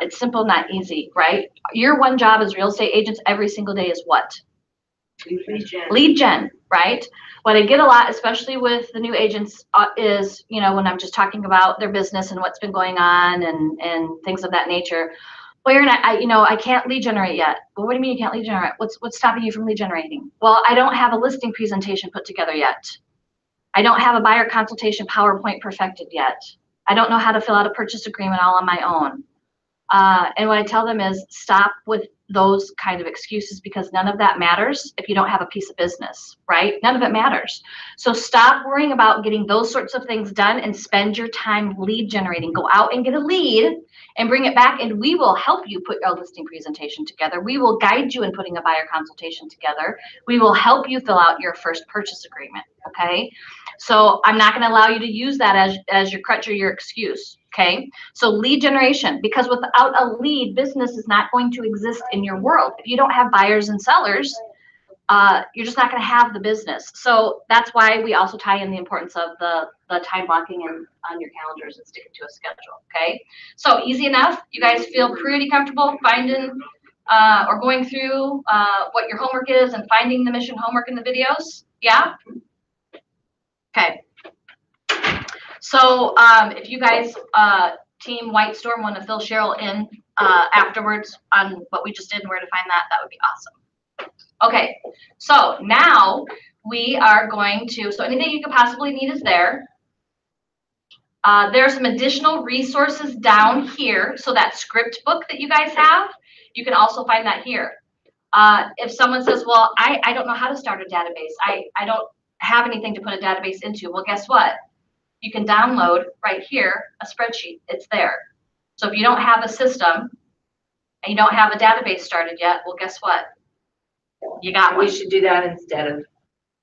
It's simple, not easy, right? Your one job as real estate agents every single day is what? Lead gen. Lead gen, right? What I get a lot, especially with the new agents, is, when I'm just talking about their business and what's been going on and things of that nature. Well, I can't lead generate yet. Well, what do you mean you can't lead generate? What's stopping you from lead generating? Well, I don't have a listing presentation put together yet. I don't have a buyer consultation PowerPoint perfected yet. I don't know how to fill out a purchase agreement all on my own. And what I tell them is stop with those kind of excuses because none of that matters if you don't have a piece of business, right? None of it matters. So stop worrying about getting those sorts of things done and spend your time lead generating. Go out and get a lead and bring it back, and we will help you put your listing presentation together. We will guide you in putting a buyer consultation together. We will help you fill out your first purchase agreement, okay? So I'm not gonna allow you to use that as your crutch or your excuse, okay? So lead generation, because without a lead, business is not going to exist in your world. If you don't have buyers and sellers, you're just not gonna have the business. So that's why we also tie in the importance of the time blocking and on your calendars and sticking to a schedule, okay? So easy enough. You guys feel pretty comfortable finding or going through what your homework is and finding the mission homework in the videos? Yeah? Okay. So if you guys, Team White Storm, want to fill Cheryl in afterwards on what we just did and where to find that, that would be awesome. Okay, so now we are going to, so anything you could possibly need is there. There are some additional resources down here. So that script book that you guys have, you can also find that here. If someone says, well, I don't know how to start a database. I don't have anything to put a database into. Well, guess what? You can download right here a spreadsheet. It's there. So if you don't have a system and you don't have a database started yet, well, guess what? You got one. We should do that instead of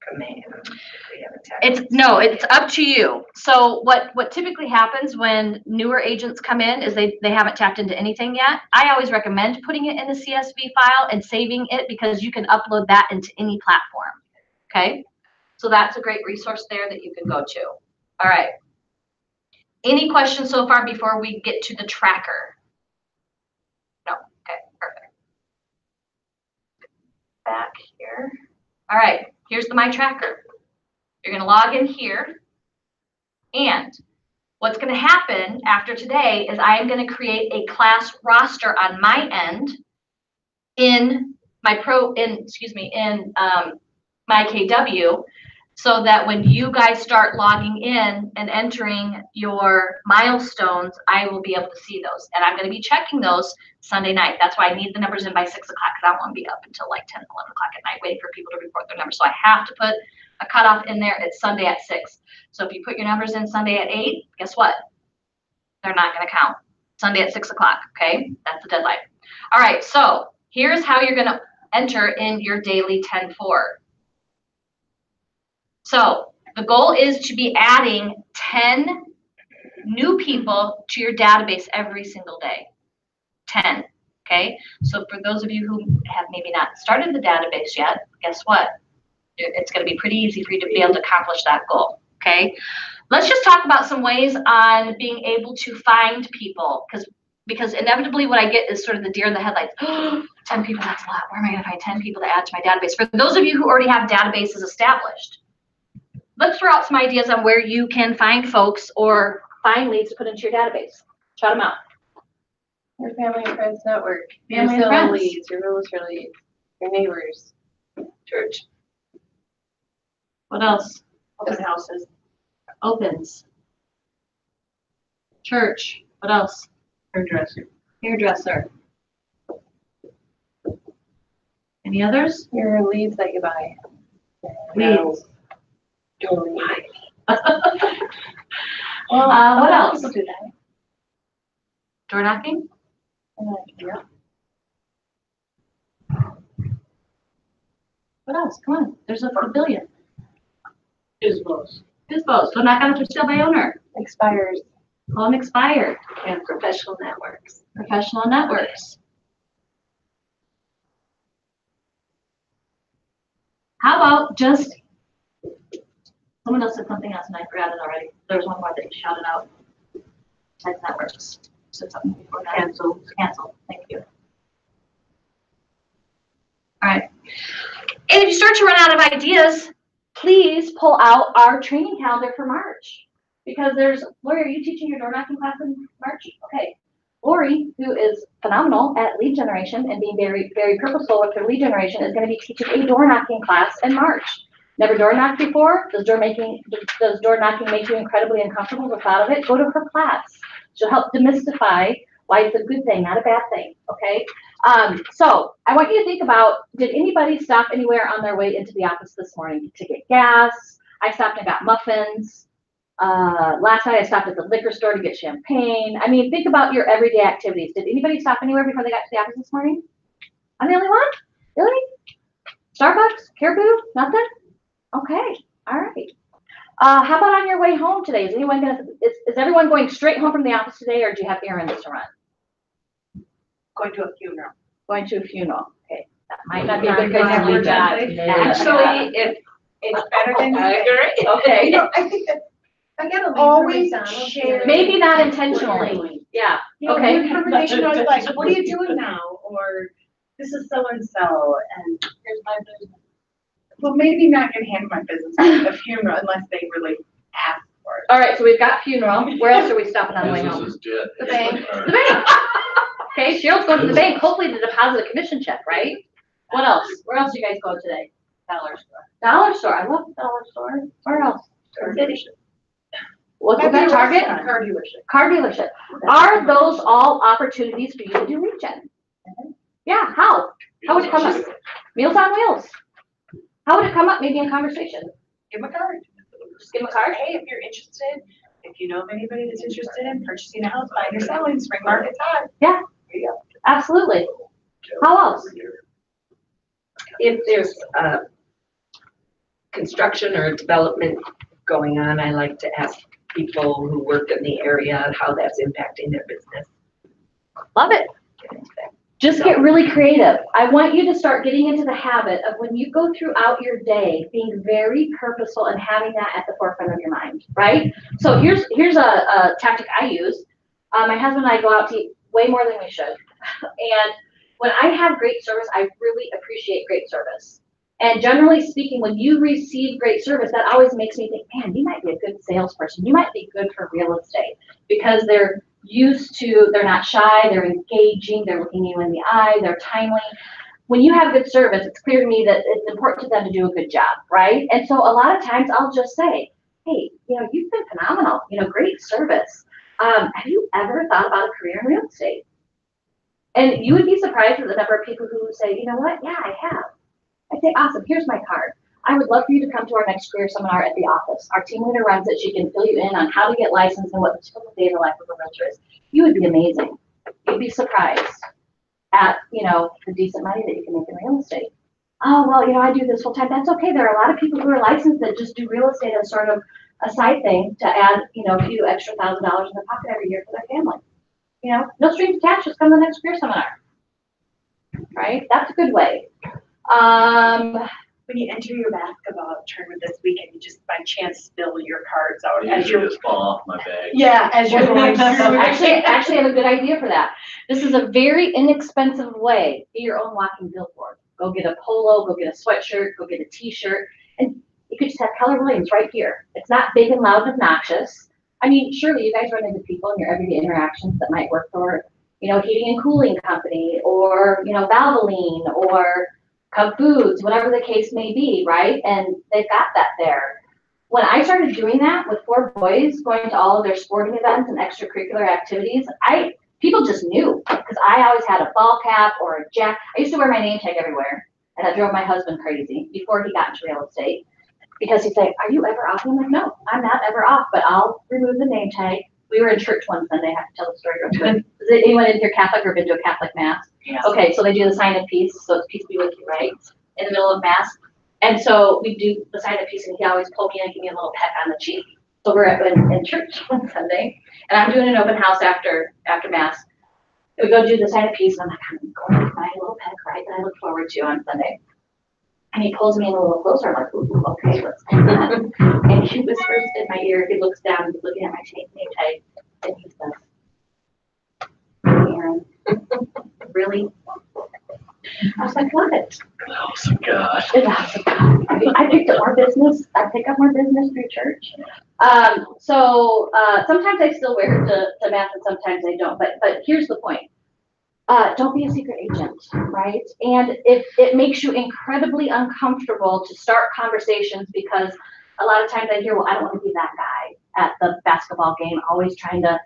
command. It's up to you. So what typically happens when newer agents come in is they haven't tapped into anything yet. I always recommend putting it in a CSV file and saving it because you can upload that into any platform. Okay. So that's a great resource there that you can go to. All right. Any questions so far before we get to the tracker? No. Okay, perfect. Back here. All right, here's the My Tracker. You're going to log in here. And what's going to happen after today is I am going to create a class roster on my end in my my KW, so that when you guys start logging in and entering your milestones, I will be able to see those. And I'm going to be checking those Sunday night. That's why I need the numbers in by 6 o'clock, because I don't want to be up until like 10, 11 o'clock at night waiting for people to report their numbers. So I have to put a cutoff in there. It's Sunday at 6. So if you put your numbers in Sunday at 8, guess what? They're not going to count. Sunday at 6 o'clock, okay? That's the deadline. All right, so here's how you're going to enter in your daily 10-4. So the goal is to be adding 10 new people to your database every single day. 10, okay? So for those of you who have maybe not started the database yet, guess what? It's going to be pretty easy for you to be able to accomplish that goal, okay? Let's just talk about some ways on being able to find people, because inevitably what I get is sort of the deer in the headlights. 10 people, that's a lot. Where am I going to find 10 people to add to my database? For those of you who already have databases established, let's throw out some ideas on where you can find folks or find leads to put into your database. Shout them out. Your family and friends network. Family and your friends. leads, your realtor leads, your neighbors, church. What else? Open houses. Opens. Church. What else? Hairdresser. Hairdresser. Any others? Your leads that you buy. Leads. Jewelry. What else? People do that. Door knocking? Yeah. What else? Come on. There's a billion. Isbos. Bisbos. Go knock on it for sale by owner. Expires. Call them expired. And professional networks. Professional networks. How about just, someone else said something else and I forgot it already. There was one more that you shouted out. Type networks. Said something before that. Cancel. Cancel. Thank you. All right. And if you start to run out of ideas, please pull out our training calendar for March. Because there's, Lori, are you teaching your door knocking class in March? Okay. Lori, who is phenomenal at lead generation and being very, very purposeful with her lead generation, is going to be teaching a door knocking class in March. Never door knocked before? Does door knocking make you incredibly uncomfortable with the thought of it? Go to her class. She'll help demystify why it's a good thing, not a bad thing, okay? So I want you to think about, did anybody stop anywhere on their way into the office this morning to get gas? I stopped and got muffins. Last night I stopped at the liquor store to get champagne. I mean, think about your everyday activities. Did anybody stop anywhere before they got to the office this morning? I'm the only one? Really? Starbucks? Caribou? Nothing? Okay, all right. How about on your way home today? Is everyone going straight home from the office today, or do you have errands to run? Going to a funeral. Going to a funeral. Okay, that might not be a good place to leave that. Actually, it's better than either. Okay. You know, I think that I gotta leave Always from McDonald's. share. Maybe not intentionally. Yeah. You know, Okay. good conversation, always like, what are you doing now? Or this is so and so, and here's my business. Well, maybe not gonna hand my business at the funeral unless they really ask for it. All right, so we've got funeral. Where else are we stopping on the way home? Business is dead. The bank. The bank. Okay, Cheryl's going to the bank, hopefully to deposit a commission check, right? What else? Where else you guys go today? Dollar store. Dollar store. I love the dollar store. Where else? Car City. What's that, Target? Car dealership. Car dealership. Are those all opportunities for you to do lead gen? Yeah, how? How would it come up? Meals on Wheels. How would it come up maybe in conversation? Give them a card. Just give them a card? Hey, if you're interested, if you know of anybody that's interested in purchasing a house, buying or selling, spring market's hot. Yeah, absolutely. How else? If there's construction or development going on, I like to ask people who work in the area how that's impacting their business. Love it. Just get really creative. I want you to start getting into the habit of when you go throughout your day, being very purposeful and having that at the forefront of your mind, right? So here's a tactic I use. My husband and I go out to eat way more than we should. And when I have great service, I really appreciate great service. And generally speaking, when you receive great service, that always makes me think, man, you might be a good salesperson. You might be good for real estate because they're they're not shy, they're engaging, they're looking you in the eye, they're timely. When you have good service, it's clear to me that it's important to them to do a good job, right? And so a lot of times I'll just say, hey, you've been phenomenal, great service. Have you ever thought about a career in real estate? And you would be surprised at the number of people who say, you know what, yeah, I have. I say, awesome, here's my card. I would love for you to come to our next career seminar at the office. Our team leader runs it. She can fill you in on how to get licensed and what the typical day of the life of a realtor is. You would be amazing. You'd be surprised at, the decent money that you can make in real estate. Oh, well, I do this full time. That's okay. There are a lot of people who are licensed that just do real estate as sort of a side thing to add, a few extra $1,000 in their pocket every year for their family. No strings attached. Just come to the next career seminar. Right? That's a good way. When you enter your basketball tournament this weekend, you just by chance spill your cards out I as you're. just fall off my bag. Yeah, as you're going through. Actually, I have a good idea for that. This is a very inexpensive way. Be your own walking billboard. Go get a polo, go get a sweatshirt, go get a t-shirt, and you could just have Keller Williams right here. It's not big and loud and obnoxious. I mean, surely you guys run into people in your everyday interactions that might work for, heating and cooling company, or, Valvoline, or Cub Foods, whatever the case may be, right? And they've got that there. When I started doing that with 4 boys, going to all of their sporting events and extracurricular activities, people just knew, because I always had a ball cap or a jacket. I used to wear my name tag everywhere, and that drove my husband crazy before he got into real estate, because he'd say, are you ever off? I'm like, no, I'm not ever off, but I'll remove the name tag. We were in church one Sunday. I have to tell the story real quick. Is anyone in here Catholic or been to a Catholic mass? Yeah. Okay, so they do the sign of peace, so it's peace be with you, right? In the middle of mass. And so we do the sign of peace, and he always pulled me in and give me a little peck on the cheek. So we're in church one Sunday, and I'm doing an open house after mass. We go do the sign of peace, and I'm like, I'm going to my little peck, right, that I look forward to on Sunday. And he pulls me in a little closer. I'm like, ooh, okay, what's going on? And he whispers in my ear. He looks down, he's looking at my name tag, and he says, Aaron, really? I was like, what? Oh, God. I picked up more business. I pick up more business through church. So sometimes I still wear it to mass, and sometimes I don't. But here's the point. Don't be a secret agent, right? And if it makes you incredibly uncomfortable to start conversations, because a lot of times I hear, well, I don't want to be that guy at the basketball game, always trying to,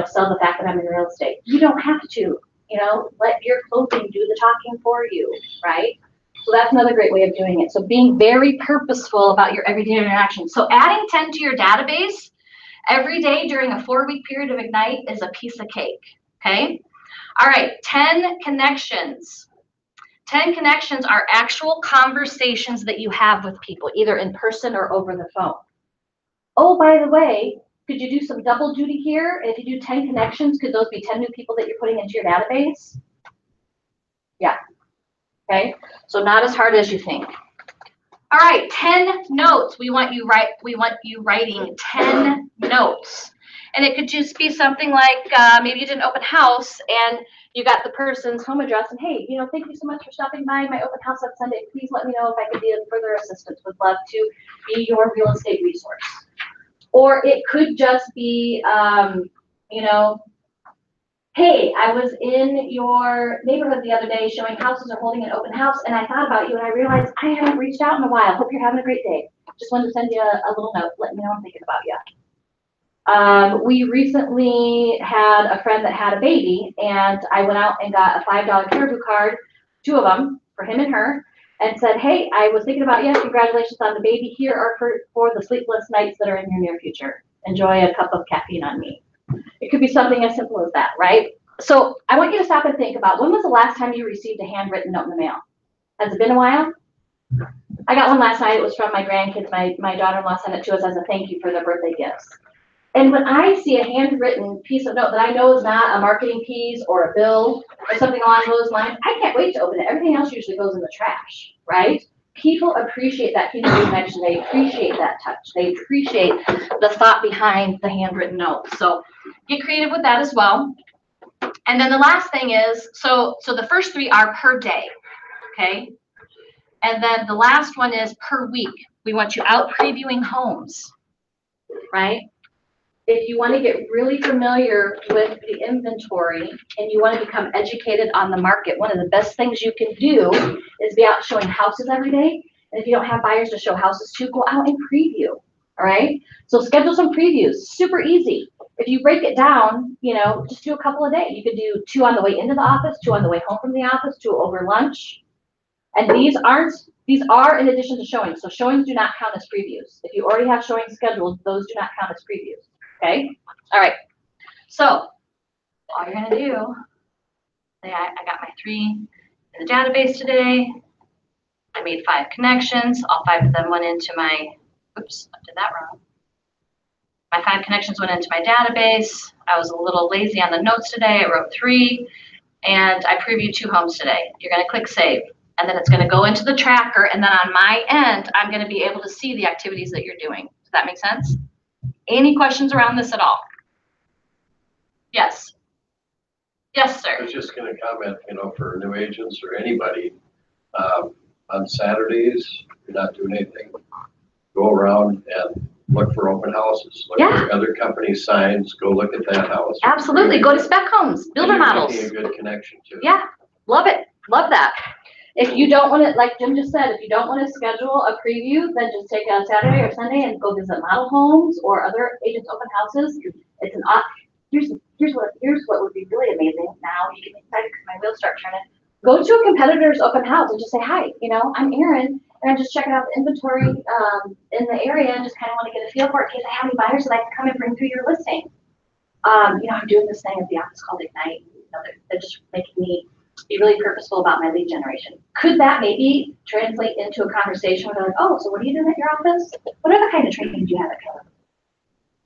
sell the fact that I'm in real estate. You don't have to. you know, let your clothing do the talking for you, right? So that's another great way of doing it. So being very purposeful about your everyday interaction. So adding 10 to your database every day during a 4-week period of Ignite is a piece of cake, okay? All right, 10 connections. 10 connections are actual conversations that you have with people, either in person or over the phone. Oh, by the way, could you do some double duty here? And if you do 10 connections, could those be 10 new people that you're putting into your database? Yeah. Okay, so not as hard as you think. All right, 10 notes. We want you writing 10 notes. And it could just be something like maybe you did an open house and you got the person's home address and, hey, you know, thank you so much for stopping by my open house on Sunday. Please let me know if I could be of further assistance. Would love to be your real estate resource. Or it could just be, you know, hey, I was in your neighborhood the other day showing houses or holding an open house, and I thought about you and I realized I haven't reached out in a while. Hope you're having a great day. Just wanted to send you a little note, letting me know I'm thinking about you. We recently had a friend that had a baby, and I went out and got a $5 Caribou card, 2 of them, for him and her, and said, hey, I was thinking about you. Congratulations on the baby. Here are for the sleepless nights that are in your near future. Enjoy a cup of caffeine on me. It could be something as simple as that, right? So I want you to stop and think about, when was the last time you received a handwritten note in the mail? Has it been a while? I got one last night. It was from my grandkids. My daughter-in-law sent it to us as a thank you for their birthday gifts. And when I see a handwritten piece of note that I know is not a marketing piece or a bill or something along those lines, I can't wait to open it. Everything else usually goes in the trash, right? People appreciate that human connection. They appreciate that touch. They appreciate the thought behind the handwritten note. So get creative with that as well. And then the last thing is, so the first 3 are per day, okay? And then the last one is per week. We want you out previewing homes, right? If you want to get really familiar with the inventory and you want to become educated on the market, one of the best things you can do is be out showing houses every day. And if you don't have buyers to show houses to, go out and preview, all right? So schedule some previews, super easy. If you break it down, you know, just do a couple a day. You could do 2 on the way into the office, 2 on the way home from the office, 2 over lunch. And these are in addition to showings. So showings do not count as previews. If you already have showings scheduled, those do not count as previews. Okay, all right. So all you're gonna do, say I got my 3 in the database today. I made 5 connections. All 5 of them went into my, oops, I did that wrong. My 5 connections went into my database. I was a little lazy on the notes today. I wrote 3, and I previewed 2 homes today. You're gonna click save, and then it's gonna go into the tracker, and then on my end, I'm gonna be able to see the activities that you're doing. Does that make sense? Any questions around this at all? Yes. Yes, I sir. was just gonna comment, you know, for new agents or anybody, on Saturdays, if you're not doing anything, go around and look for open houses. Look for other companies' signs, go look at that house. Absolutely. Go to spec homes, builder And you're models. making a good connection too. Yeah, love it. Love that. If you don't want to, like Jim just said, if you don't want to schedule a preview, then just take a Saturday or Sunday and go visit model homes or other agents' open houses. It's an here's what would be really amazing. Now you get me excited because my wheels start turning. Go to a competitor's open house and just say, hi, you know, I'm Erin, and I'm just checking out the inventory in the area and just kind of want to get a feel for it in case I have any buyers that I can come and bring through your listing. You know, I'm doing this thing at the office called Ignite. You know, they're just making me be really purposeful about my lead generation. Could that maybe translate into a conversation where they're like, oh, so what are you doing at your office? What other kind of training do you have at Keller?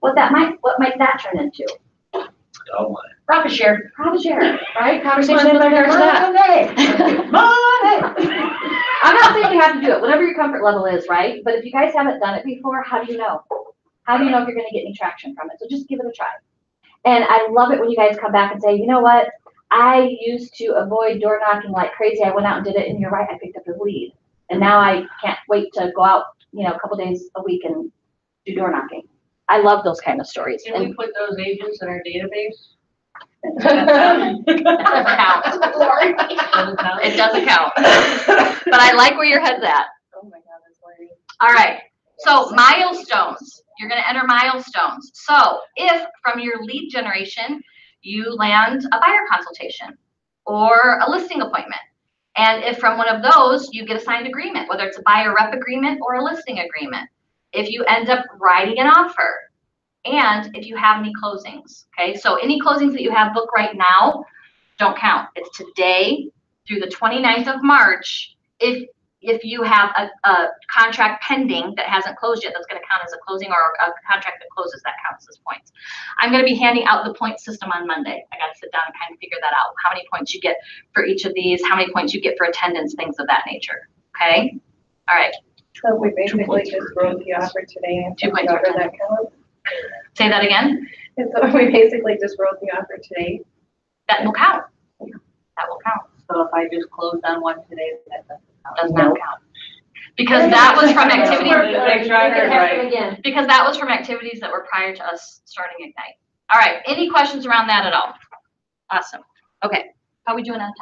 What might that turn into? Oh my. Profit share, right? Conversation in regards to that. Money. I'm not saying you have to do it, whatever your comfort level is, right? But if you guys haven't done it before, how do you know? How do you know if you're going to get any traction from it? So just give it a try. And I love it when you guys come back and say, you know what? I used to avoid door knocking like crazy. I went out and did it, and you're right, I picked up a lead. And now I can't wait to go out, you know, a couple days a week and do door knocking. I love those kind of stories. Can we put those agents in our database? It doesn't count. It doesn't count. But I like where your head's at. Oh my God, that's worrying. All right. So milestones. You're going to enter milestones. So if from your lead generation, you land a buyer consultation, or a listing appointment. And if from one of those, you get a signed agreement, whether it's a buyer rep agreement or a listing agreement. If you end up writing an offer, and if you have any closings, okay? So any closings that you have booked right now don't count. It's today through the 29th of March. If you have a contract pending that hasn't closed yet, that's gonna count as a closing, or a contract that closes, that counts as points. I'm gonna be handing out the point system on Monday. I gotta sit down and kind of figure that out. How many points you get for each of these, how many points you get for attendance, things of that nature, okay? All right. So we basically just wrote the offer today and 2 points for whatever that counts. Say that again. And so we basically just wrote the offer today. That will count. That will count. So if I just closed on one today, that doesn't count. Does not count. Because that was from activity. Make sure I heard right. Again. Because that was from activities that were prior to us starting Ignite. All right, any questions around that at all? Awesome. Okay, how are we doing on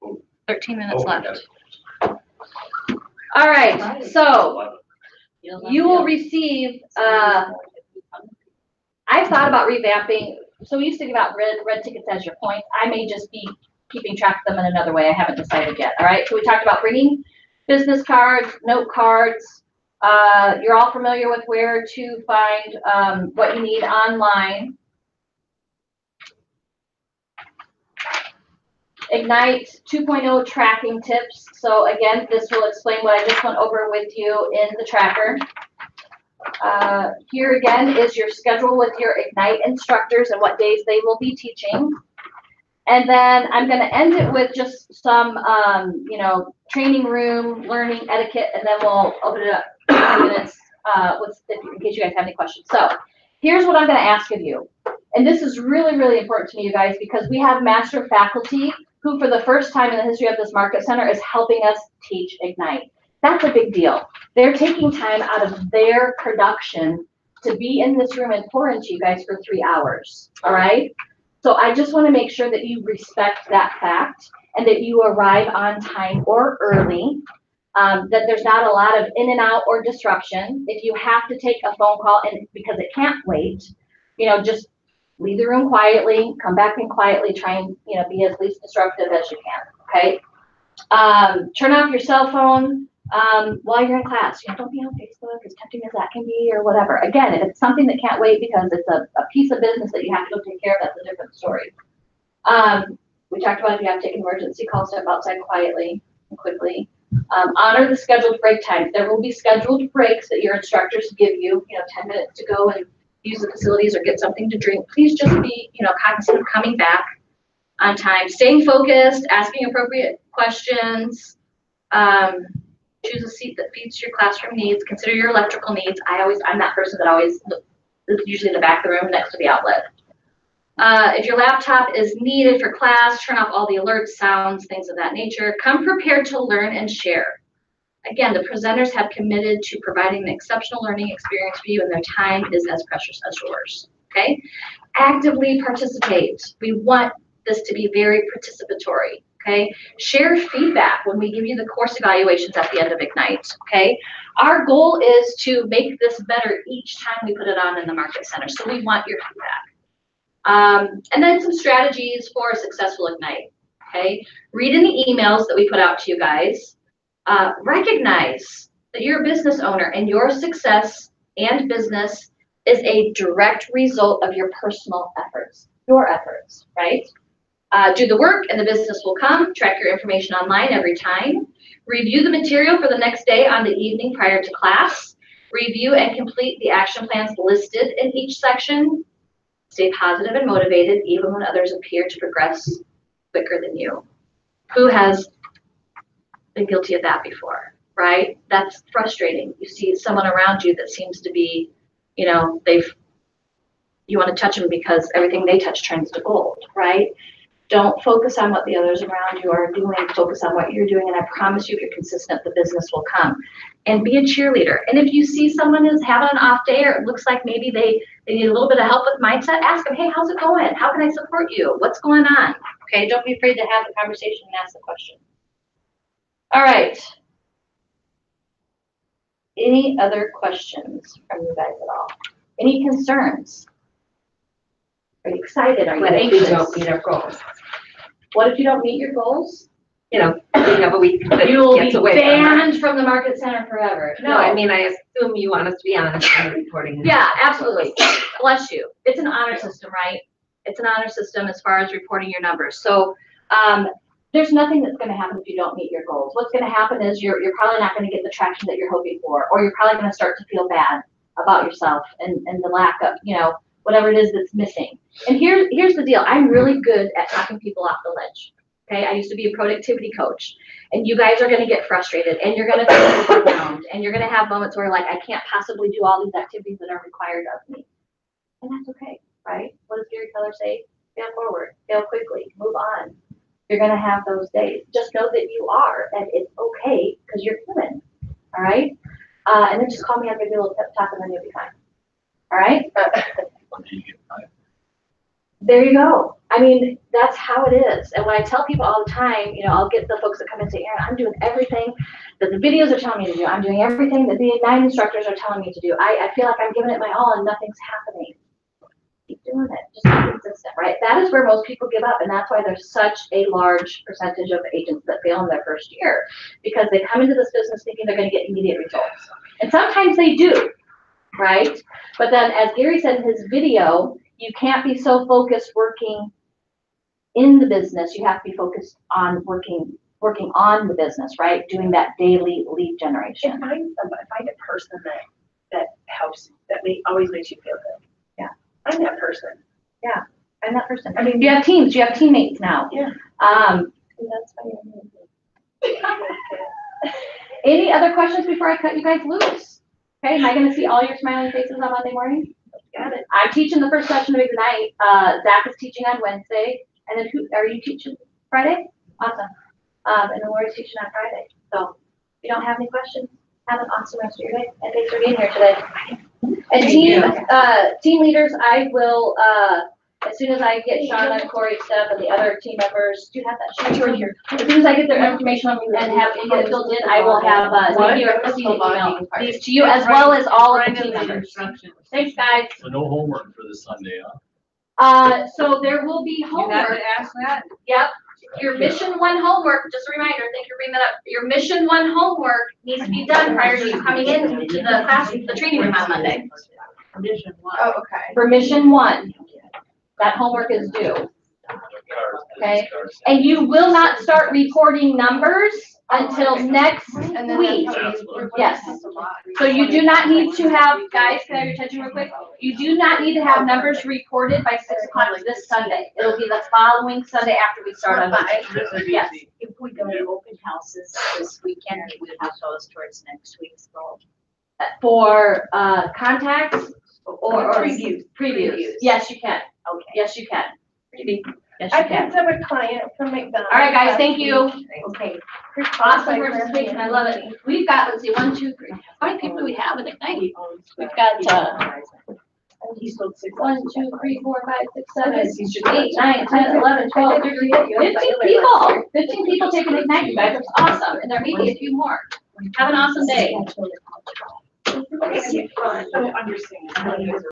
time? 13 minutes left. All right, so you will receive, I've thought about revamping, so we used to give out red tickets as your points. I may just be keeping track of them in another way. I haven't decided yet, all right? So we talked about bringing business cards, note cards. You're all familiar with where to find what you need online. Ignite 2.0 tracking tips. So again, this will explain what I just went over with you in the tracker. Here again is your schedule with your Ignite instructors and what days they will be teaching. And then I'm going to end it with just some, training room, learning etiquette, and then we'll open it up in a few minutes in case you guys have any questions. So here's what I'm going to ask of you. And this is really, really important to me, you guys, because we have master faculty who, for the first time in the history of this market center, is helping us teach Ignite. That's a big deal. They're taking time out of their production to be in this room and pour into you guys for 3 hours, all right? So I just want to make sure that you respect that fact and that you arrive on time or early, that there's not a lot of in and out or disruption. If you have to take a phone call and because it can't wait, just leave the room quietly, come back in quietly, try and, be as least disruptive as you can, okay? Turn off your cell phone while you're in class. Don't be on Facebook, as tempting as that can be, or whatever. Again, if it's something that can't wait because it's a piece of business that you have to go take care of, that's a different story. We talked about if you have to take an emergency call, step outside quietly and quickly. Honor the scheduled break times. There will be scheduled breaks that your instructors give you, 10 minutes to go and use the facilities or get something to drink. Please just be, cognizant of coming back on time, staying focused, asking appropriate questions, choose a seat that fits your classroom needs, consider your electrical needs. I'm that person that always is usually in the back of the room next to the outlet. If your laptop is needed for class, turn off all the alerts, sounds, things of that nature. Come prepared to learn and share. Again, the presenters have committed to providing an exceptional learning experience for you, and their time is as precious as yours, okay? Actively participate. We want this to be very participatory, okay? Share feedback when we give you the course evaluations at the end of Ignite, okay? Our goal is to make this better each time we put it on in the Market Center, so we want your feedback. And then some strategies for a successful Ignite, okay? Read in the emails that we put out to you guys. Recognize that you're a business owner and your success and business is a direct result of your personal efforts, your efforts, right? Do the work and the business will come. Track your information online every time. Review the material for the next day on the evening prior to class. Review and complete the action plans listed in each section. Stay positive and motivated even when others appear to progress quicker than you. Who has been guilty of that before, right? That's frustrating. You see someone around you that seems to be, you want to touch them because everything they touch turns to gold, right? Don't focus on what the others around you are doing. Focus on what you're doing, and I promise you, if you're consistent, the business will come. And be a cheerleader. And if you see someone is having an off day, or it looks like maybe they need a little bit of help with mindset, ask them, hey, how's it going? How can I support you? What's going on? Okay, don't be afraid to have the conversation and ask the question. All right. Any other questions from you guys at all? Any concerns? Are you excited? Are you What if we don't anxious? meet our goals? What if you don't meet your goals? You know, we have a week that You will be gets away from us. banned from the market center forever. No, I mean, I assume you want us to be honest in the reporting. Yeah, absolutely. Bless you. It's an honor system, right? It's an honor system as far as reporting your numbers. So, There's nothing that's gonna happen if you don't meet your goals. What's gonna happen is you're probably not gonna get the traction that you're hoping for, or you're probably gonna start to feel bad about yourself and the lack of, whatever it is that's missing. And here's the deal. I'm really good at talking people off the ledge. Okay, I used to be a productivity coach, and you guys are gonna get frustrated, and you're gonna feel overwhelmed, and you're gonna have moments where like, I can't possibly do all these activities that are required of me. And that's okay, right? What does Gary Keller say? Fail forward, fail quickly, move on. You're gonna have those days. Just know that you are, and it's okay, because you're human, all right? And then just call me, I'll give you a little pep talk, and then you'll be fine, all right? There you go. I mean, that's how it is. And when I tell people all the time, I'll get the folks that come and say, Erin, I'm doing everything that the videos are telling me to do. I'm doing everything that the Ignite instructors are telling me to do. I feel like I'm giving it my all and nothing's happening. Keep doing it. Just be consistent, right? That is where most people give up. And that's why there's such a large percentage of agents that fail in their first year, because they come into this business thinking they're going to get immediate results. And sometimes they do, right? But then, as Gary said in his video, you can't be so focused working in the business. You have to be focused on working on the business, right? Doing that daily lead generation. Find a person that helps, that always makes you feel good. Yeah. I'm that person. Yeah, I'm that person. I mean, you have teams, you have teammates now. Yeah. That's funny. Any other questions before I cut you guys loose? Okay, am I gonna see all your smiling faces on Monday morning? Got it. I'm teaching the first session of Ignite. Zach is teaching on Wednesday. And then who are you teaching? Friday? Awesome. And then Lori's teaching on Friday. So if you don't have any questions, have an awesome rest of your day. And thanks for being here today. And team leaders, I will, as soon as I get Shauna, Corey, Steph, and the other team members, do you have that sheet right here? As soon as I get their information and have it get filled in, I will have Nikki or Chrissy email these to you, as well as all of the team members. Thanks, guys. So no homework for this Sunday, huh? So there will be homework. Ask that. Yep. Your mission one homework, just a reminder, thank you for bringing that up. Your mission one homework needs to be done prior to you coming in to the class, the training room on Monday. Mission one. Oh, okay. For mission one, that homework is due. Okay. And you will not start reporting numbers until next week. Yes. So you do not need to have, guys, can I have your attention real quick? You do not need to have numbers reported by 6 o'clock this Sunday. It'll be the following Sunday after we start on Monday. Yes. If we go to open houses this weekend, we would have those towards next week's goal. For contacts or Previews. Yes, you can. Okay. Yes, you can. Preview. Yes, I you can. picked up a client from McDonald's. All right, guys, thank you. Okay. Awesome participation. I love it. We've got, let's see, 1, 2, 3. How many people do we have at Ignite? We've got, 1, 2, 3, 4, 5, 6, 7, 8, 9, 10, 11, 12, 13, 15 people. 15 people taking Ignite, you guys. That's awesome. And there may be a few more. Have an awesome day. I don't understand.